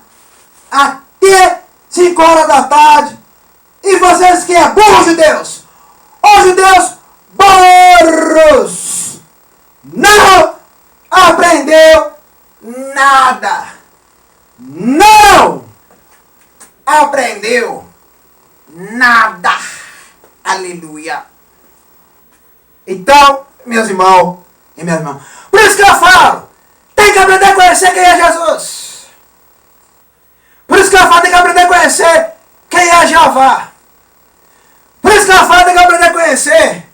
até 5 horas da tarde. E vocês que é burro, judeus, os judeus burros, não aprendeu nada. Não aprendeu nada. Aleluia. Então, meus irmãos e minhas irmãs, por isso que eu falo, tem que aprender a conhecer quem é Jesus. Por isso que eu falo, tem que aprender a conhecer quem é Jeová. Por isso que eu falo, tem que aprender a conhecer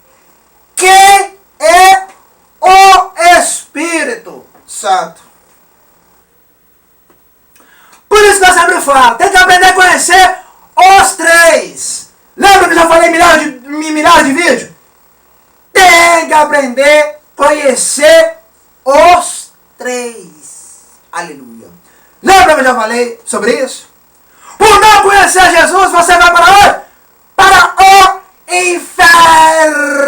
quem é o Espírito Santo. Por isso que eu sempre falo, tem que aprender a conhecer os três. Lembra que eu já falei milhares de vídeos? Tem que aprender a conhecer os três. Aleluia. Lembra que eu já falei sobre isso? Por não conhecer Jesus, você vai para onde? Para o inferno.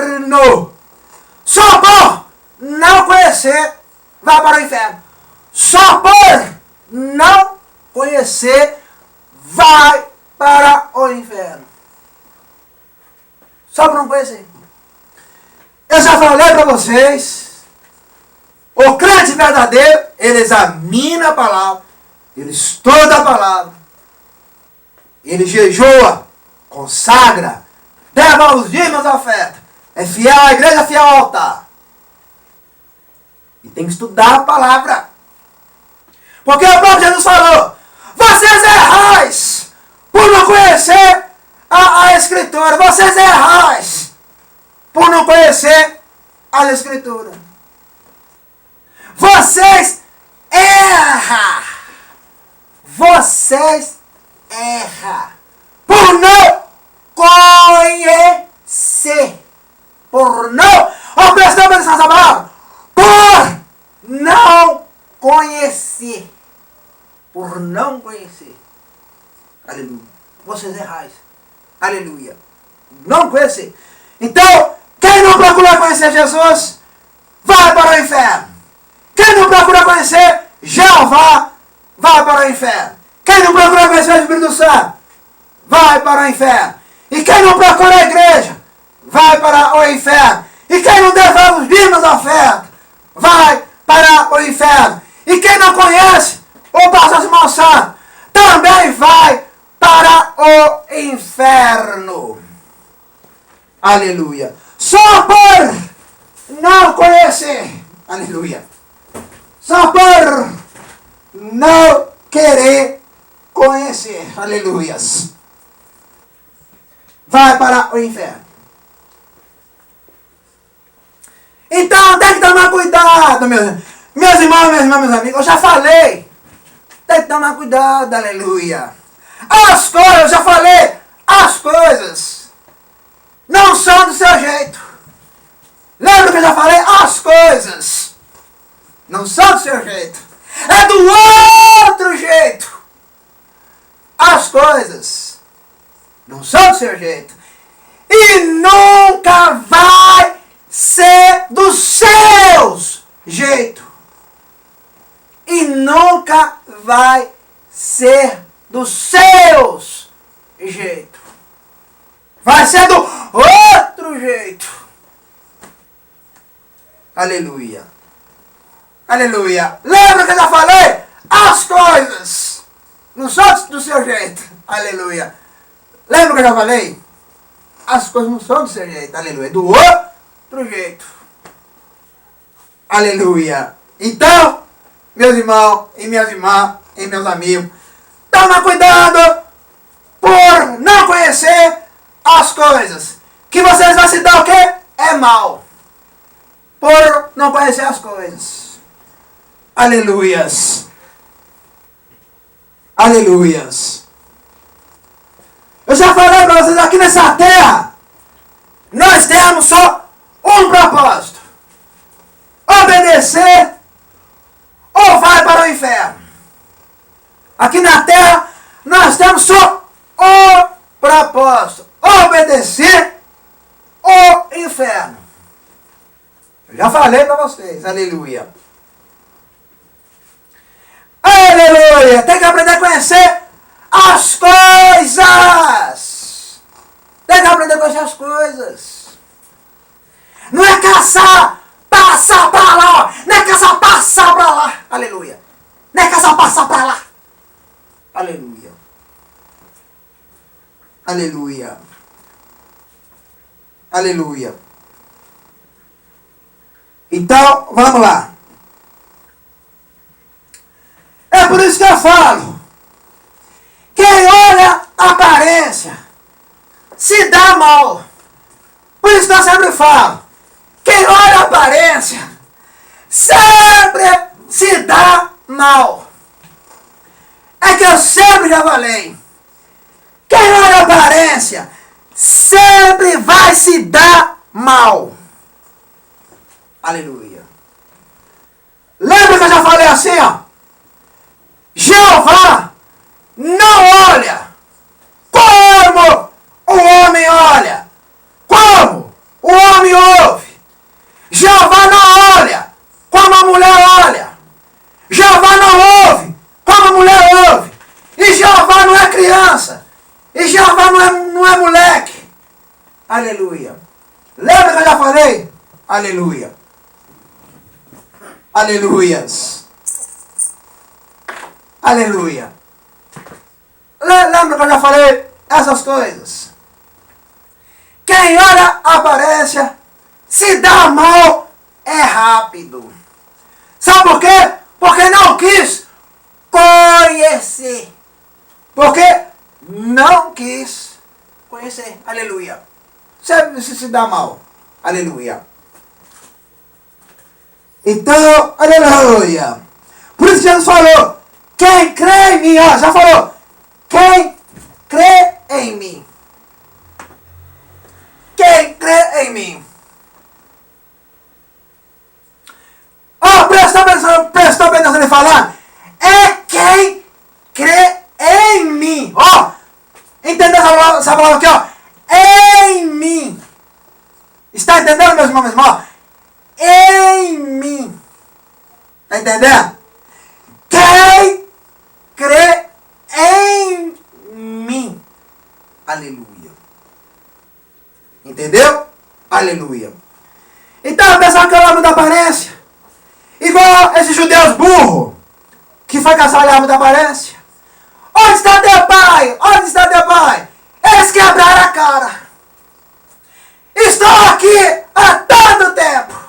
Só por não conhecer, vai para o inferno. Só por não conhecer, vai para o inferno. Só por não conhecer. Eu já falei para vocês, o crente verdadeiro, ele examina a palavra, ele estuda a palavra, ele jejua, consagra, leva os dízimos da oferta, é fiel à igreja, é fiel ao altar. E tem que estudar a palavra. Porque o próprio Jesus falou: vocês errais por não conhecer a Escritura. Vocês errais por não conhecer a Escritura. Vocês erram. Vocês erram por não conhecer. Por não... Oh, presta atenção nessa palavra. Por não conhecer. Por não conhecer. Aleluia. Vocês errais. Aleluia. Não conhecer. Então, quem não procura conhecer Jesus, vai para o inferno. Quem não procura conhecer Jeová, vai para o inferno. Quem não procura conhecer o Espírito Santo, vai para o inferno. E quem não procura a igreja, vai para o inferno. E quem não devolve os dízimos da oferta, vai para o inferno. E quem não conhece o Batismo Santo, também vai para o inferno. Aleluia. Só por não conhecer. Aleluia. Só por não querer conhecer. Aleluias. Vai para o inferno. Então tem que tomar cuidado, meus irmãos, meus amigos. Eu já falei. Tem que tomar cuidado, aleluia. As coisas, eu já falei. As coisas não são do seu jeito. Lembra que eu já falei? As coisas não são do seu jeito. É do outro jeito. As seu jeito. E nunca vai ser dos seus jeito. E nunca vai ser dos seus jeito. Vai ser do outro jeito. Aleluia. Aleluia. Lembra que eu já falei? As coisas não são do seu jeito. Aleluia. Lembra que eu já falei? As coisas não são do seu jeito. Aleluia. Do outro jeito. Aleluia. Então, meus irmãos e minhas irmãs e meus amigos, toma cuidado por não conhecer as coisas. Que vocês vão se dar o quê? É mal. Por não conhecer as coisas. Aleluias. Aleluias. Eu já falei para vocês aqui nessa terra, nós temos só um propósito. Obedecer ou vai para o inferno. Aqui na terra, nós temos só um propósito. Obedecer ou inferno. Eu já falei para vocês. Aleluia. Aleluia. Tem que aprender a conhecer as coisas. Tem que aprender a conhecer as coisas. Não é caçar, passar para lá. Não é caçar, passar para lá. Aleluia. Não é caçar, passar para lá. Aleluia. Aleluia. Aleluia. Então, vamos lá. É por isso que eu falo. Quem olha a aparência se dá mal. Por isso que eu sempre falo. Quem olha a aparência sempre se dá mal. É que eu sempre já falei. Quem olha a aparência sempre vai se dar mal. Aleluia. Lembra que eu já falei assim, ó? Jeová não olha como o homem olha. Como o homem ouve. Jeová não olha como a mulher olha. Jeová não ouve como a mulher ouve. E Jeová não é criança. E Jeová não é moleque. Aleluia. Lembra que eu já falei? Aleluia. Aleluias. Aleluia. Lembra que eu já falei essas coisas? Quem olha a aparência se dá mal é rápido. Sabe por quê? Porque não quis conhecer. Porque não quis conhecer. Aleluia. Sempre se dá mal. Aleluia. Então, aleluia. Por isso Jesus falou, quem crê em mim, ó, já falou, quem crê em mim. Quem crê em mim. Ó, presta atenção em falar. É quem crê em mim. Ó, entendeu essa palavra aqui, ó? Em mim. Está entendendo, meus irmãos, em mim. Está entendendo? Quem crê em mim. Aleluia. Entendeu? Aleluia. Então, o pessoal que olha muita aparência, igual esses judeus burros, que foi caçar olhar muita aparência. Onde está teu pai? Onde está teu pai? Eles quebraram a cara. Estou aqui há tanto tempo.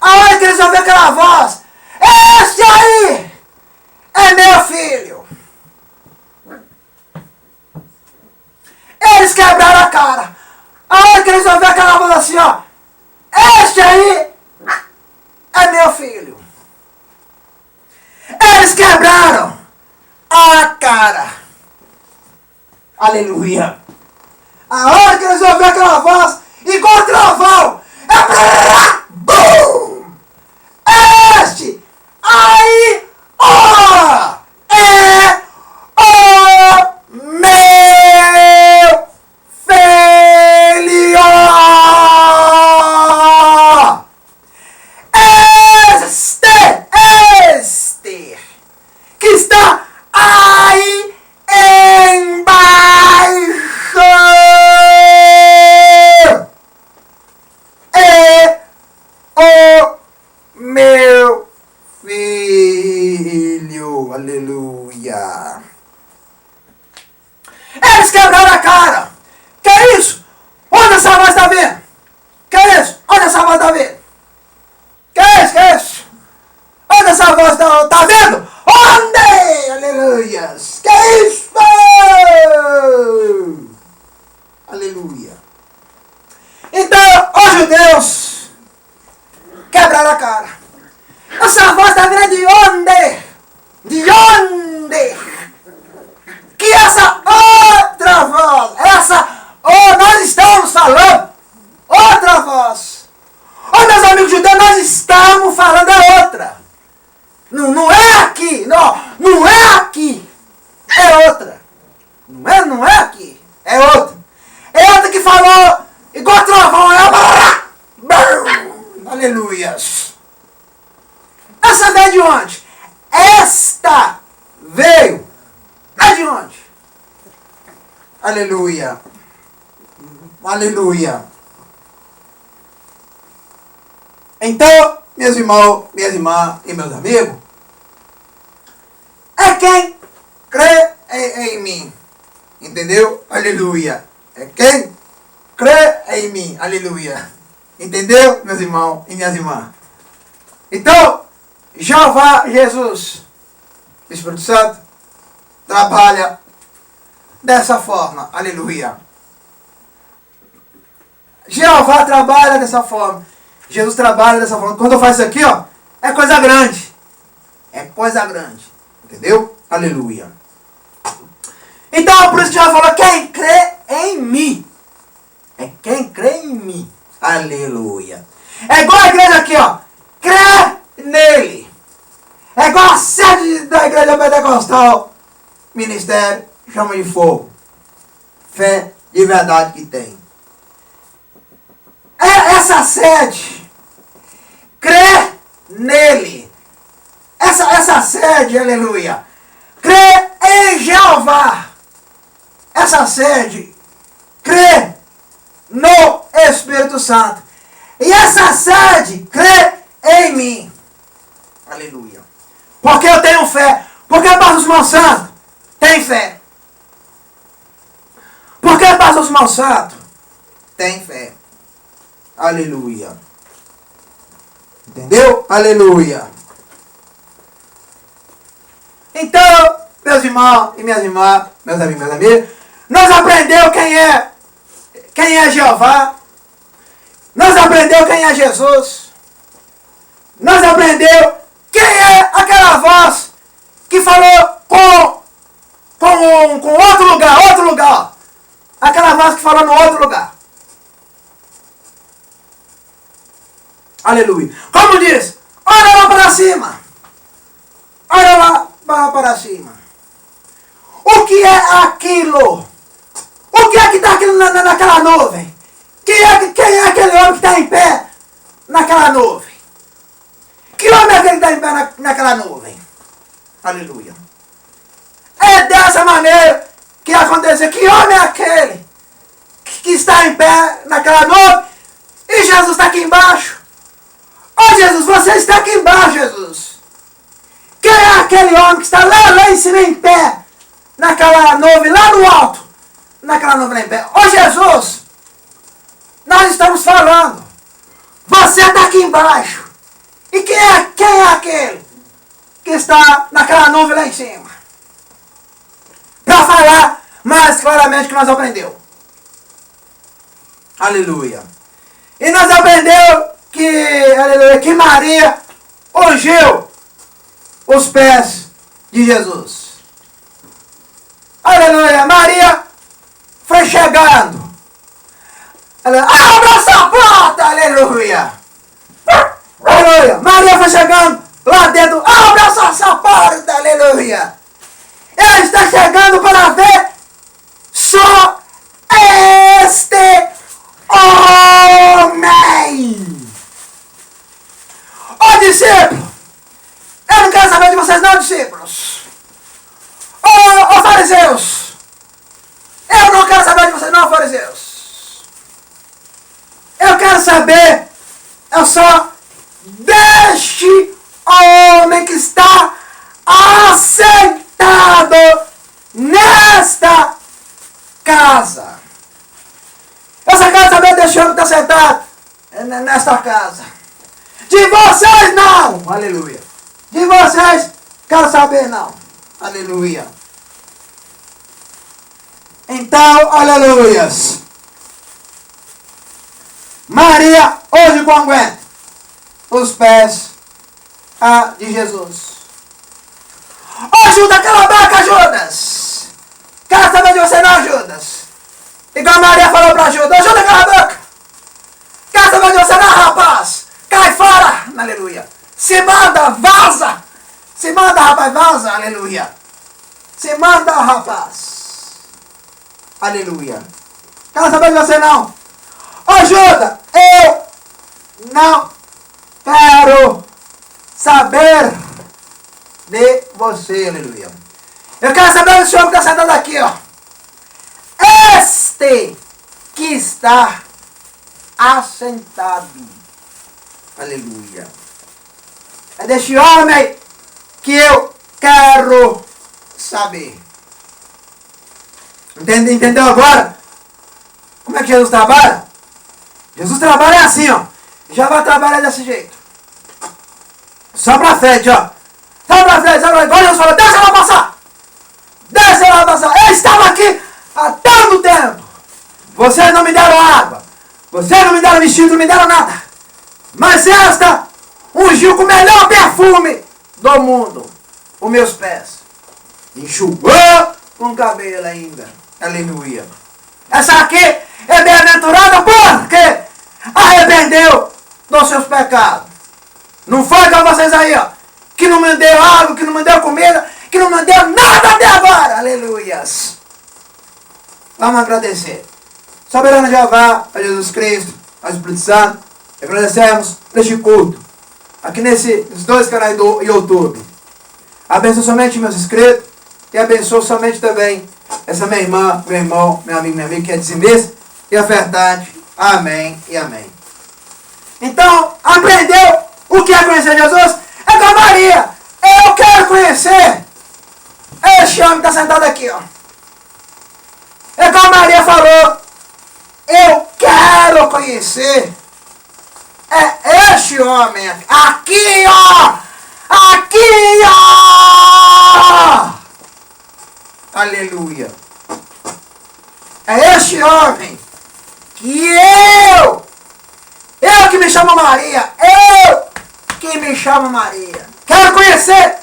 Aonde que eles vão ver aquela voz? Este aí é meu filho. Eles quebraram a cara. Aonde que eles vão ver aquela voz assim, ó? Este aí é meu filho. Eles quebraram a cara. Aleluia. Aonde que eles vão ver aquela voz igual trovão? É bum! Este aí, ó, é o meu filho. aleluia. Eles quebraram a cara. Que é isso? Onde essa voz está vendo? Que é isso? Onde essa voz está vendo? Que é isso? Que é isso? Onde essa voz está vendo? Onde? Aleluia. Que é isso? Aleluia. Então, os judeus quebraram a cara. Essa voz está vindo de onde? De onde? Que essa outra voz, nós estamos falando outra voz. Meus amigos judeus, nós estamos falando a outra. Não é aqui, não é aqui, é outra. Não é aqui, é outra. É outra que falou igual trovão, aleluia. Essa veio de onde? Esta veio de onde? Aleluia. Aleluia. Então, meus irmãos, minhas irmãs e meus amigos, é quem crê em mim. Entendeu? Aleluia. É quem crê em mim. Aleluia. Entendeu, meus irmãos e minhas irmãs? Então, Jeová Jesus, Espírito Santo, trabalha dessa forma. Aleluia. Jeová trabalha dessa forma. Jesus trabalha dessa forma. Quando eu faço isso aqui, ó, é coisa grande. É coisa grande. Entendeu? Aleluia. Então, por isso que Jesus falou, quem crê em mim. É quem crê em mim. Aleluia. É igual a igreja aqui, ó. Crê nele. É igual a sede da igreja pentecostal. Ministério, chama de fogo. Fé de verdade que tem. Essa sede, crê nele. Essa sede, aleluia, crê em Jeová. Essa sede, crê no Espírito Santo. E essa sede, crê em mim. Aleluia. Porque eu tenho fé. Porque o pastor Simão Santo tem fé. Porque o pastor Simão Santo tem fé. Aleluia. Entendeu? Aleluia. Então, meus irmãos e minhas irmãs, meus amigos e minhas amigas, nós aprendemos quem é Jeová. Nós aprendemos quem é Jesus. Nós aprendemos quem é aquela voz que falou com outro lugar. Aquela voz que falou no outro lugar. Aleluia. Como diz, olha lá para cima. Olha lá para cima. O que é aquilo? O que é que está naquela nuvem? Quem é aquele homem que está em pé naquela nuvem? Que homem é aquele que está em pé naquela nuvem? Aleluia. É dessa maneira que aconteceu. Que homem é aquele que está em pé naquela nuvem? E Jesus está aqui embaixo. Oh Jesus, você está aqui embaixo, Jesus. Quem é aquele homem que está lá em cima em pé? Naquela nuvem, lá no alto. Naquela nuvem lá em pé. Oh Jesus, nós estamos falando. Você está aqui embaixo. E quem é aquele que está naquela nuvem lá em cima? Para falar mais claramente o que nós aprendemos. Aleluia. E nós aprendemos que Maria ungiu os pés de Jesus. Aleluia. Maria foi chegando. Abra essa porta. Aleluia. Aleluia. Maria foi chegando lá dentro. Abra essa porta. Aleluia. Ela está chegando para ver só este homem. Ó discípulo, eu não quero saber de vocês não, discípulos. Ó fariseus, eu não quero saber de vocês não, fariseus. Eu quero saber, só deste homem que está assentado nesta casa. Essa casa também deixou de estar sentado nesta casa. De vocês não, aleluia. De vocês, quero saber não, aleluia. Então, aleluias. Maria hoje aguenta os pés de Jesus. Ô Judas, cala a boca, Judas. Quero saber de você não, Judas. Igual a Maria falou para Judas. Ô Judas, cala a boca. Quero saber de você não, rapaz. Cai fora, aleluia. Se manda, vaza. Se manda, rapaz, vaza, aleluia. Se manda, rapaz. Aleluia. Quero saber de você não. Ô Judas, eu não quero saber de você, aleluia. Eu quero saber do senhor que está sentado aqui, ó. Este que está assentado, aleluia. É deste homem que eu quero saber. Entendeu agora? Como é que Jesus trabalha? Jesus trabalha assim, ó. Já vai trabalhar desse jeito. Só pra frente, ó. Só pra frente, só pra frente. Agora Jesus falou, deixa ela passar. Deixa ela passar. Eu estava aqui há tanto tempo. Vocês não me deram água. Vocês não me deram vestido, não me deram nada. Mas esta ungiu com o melhor perfume do mundo os meus pés. Enxugou com cabelo ainda. Aleluia. Essa aqui é bem-aventurada porque arrependeu dos seus pecados. Não foi igual vocês aí, ó, que não me deu água, que não me deu comida, que não me deu nada até agora. Aleluias. Vamos agradecer. Soberano Jeová, a Jesus Cristo, ao Espírito Santo, agradecemos por este culto, aqui nesses dois canais do YouTube. Abençoe somente meus inscritos e abençoe somente também essa minha irmã, meu irmão, meu amigo, minha amiga, que é dizimista e ofertante. Amém e amém. Então, aprendeu o que é conhecer Jesus? É com a Maria. Eu quero conhecer este homem que está sentado aqui, ó. É como a Maria falou. Eu quero conhecer este homem aqui. Aqui, ó. Aqui, ó. Aleluia. É este homem que eu que me chamo Maria, eu que me chamo Maria. Quero conhecer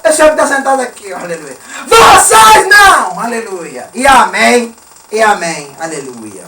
esse homem que está sentado aqui, aleluia. Vocês não, aleluia. E amém, aleluia.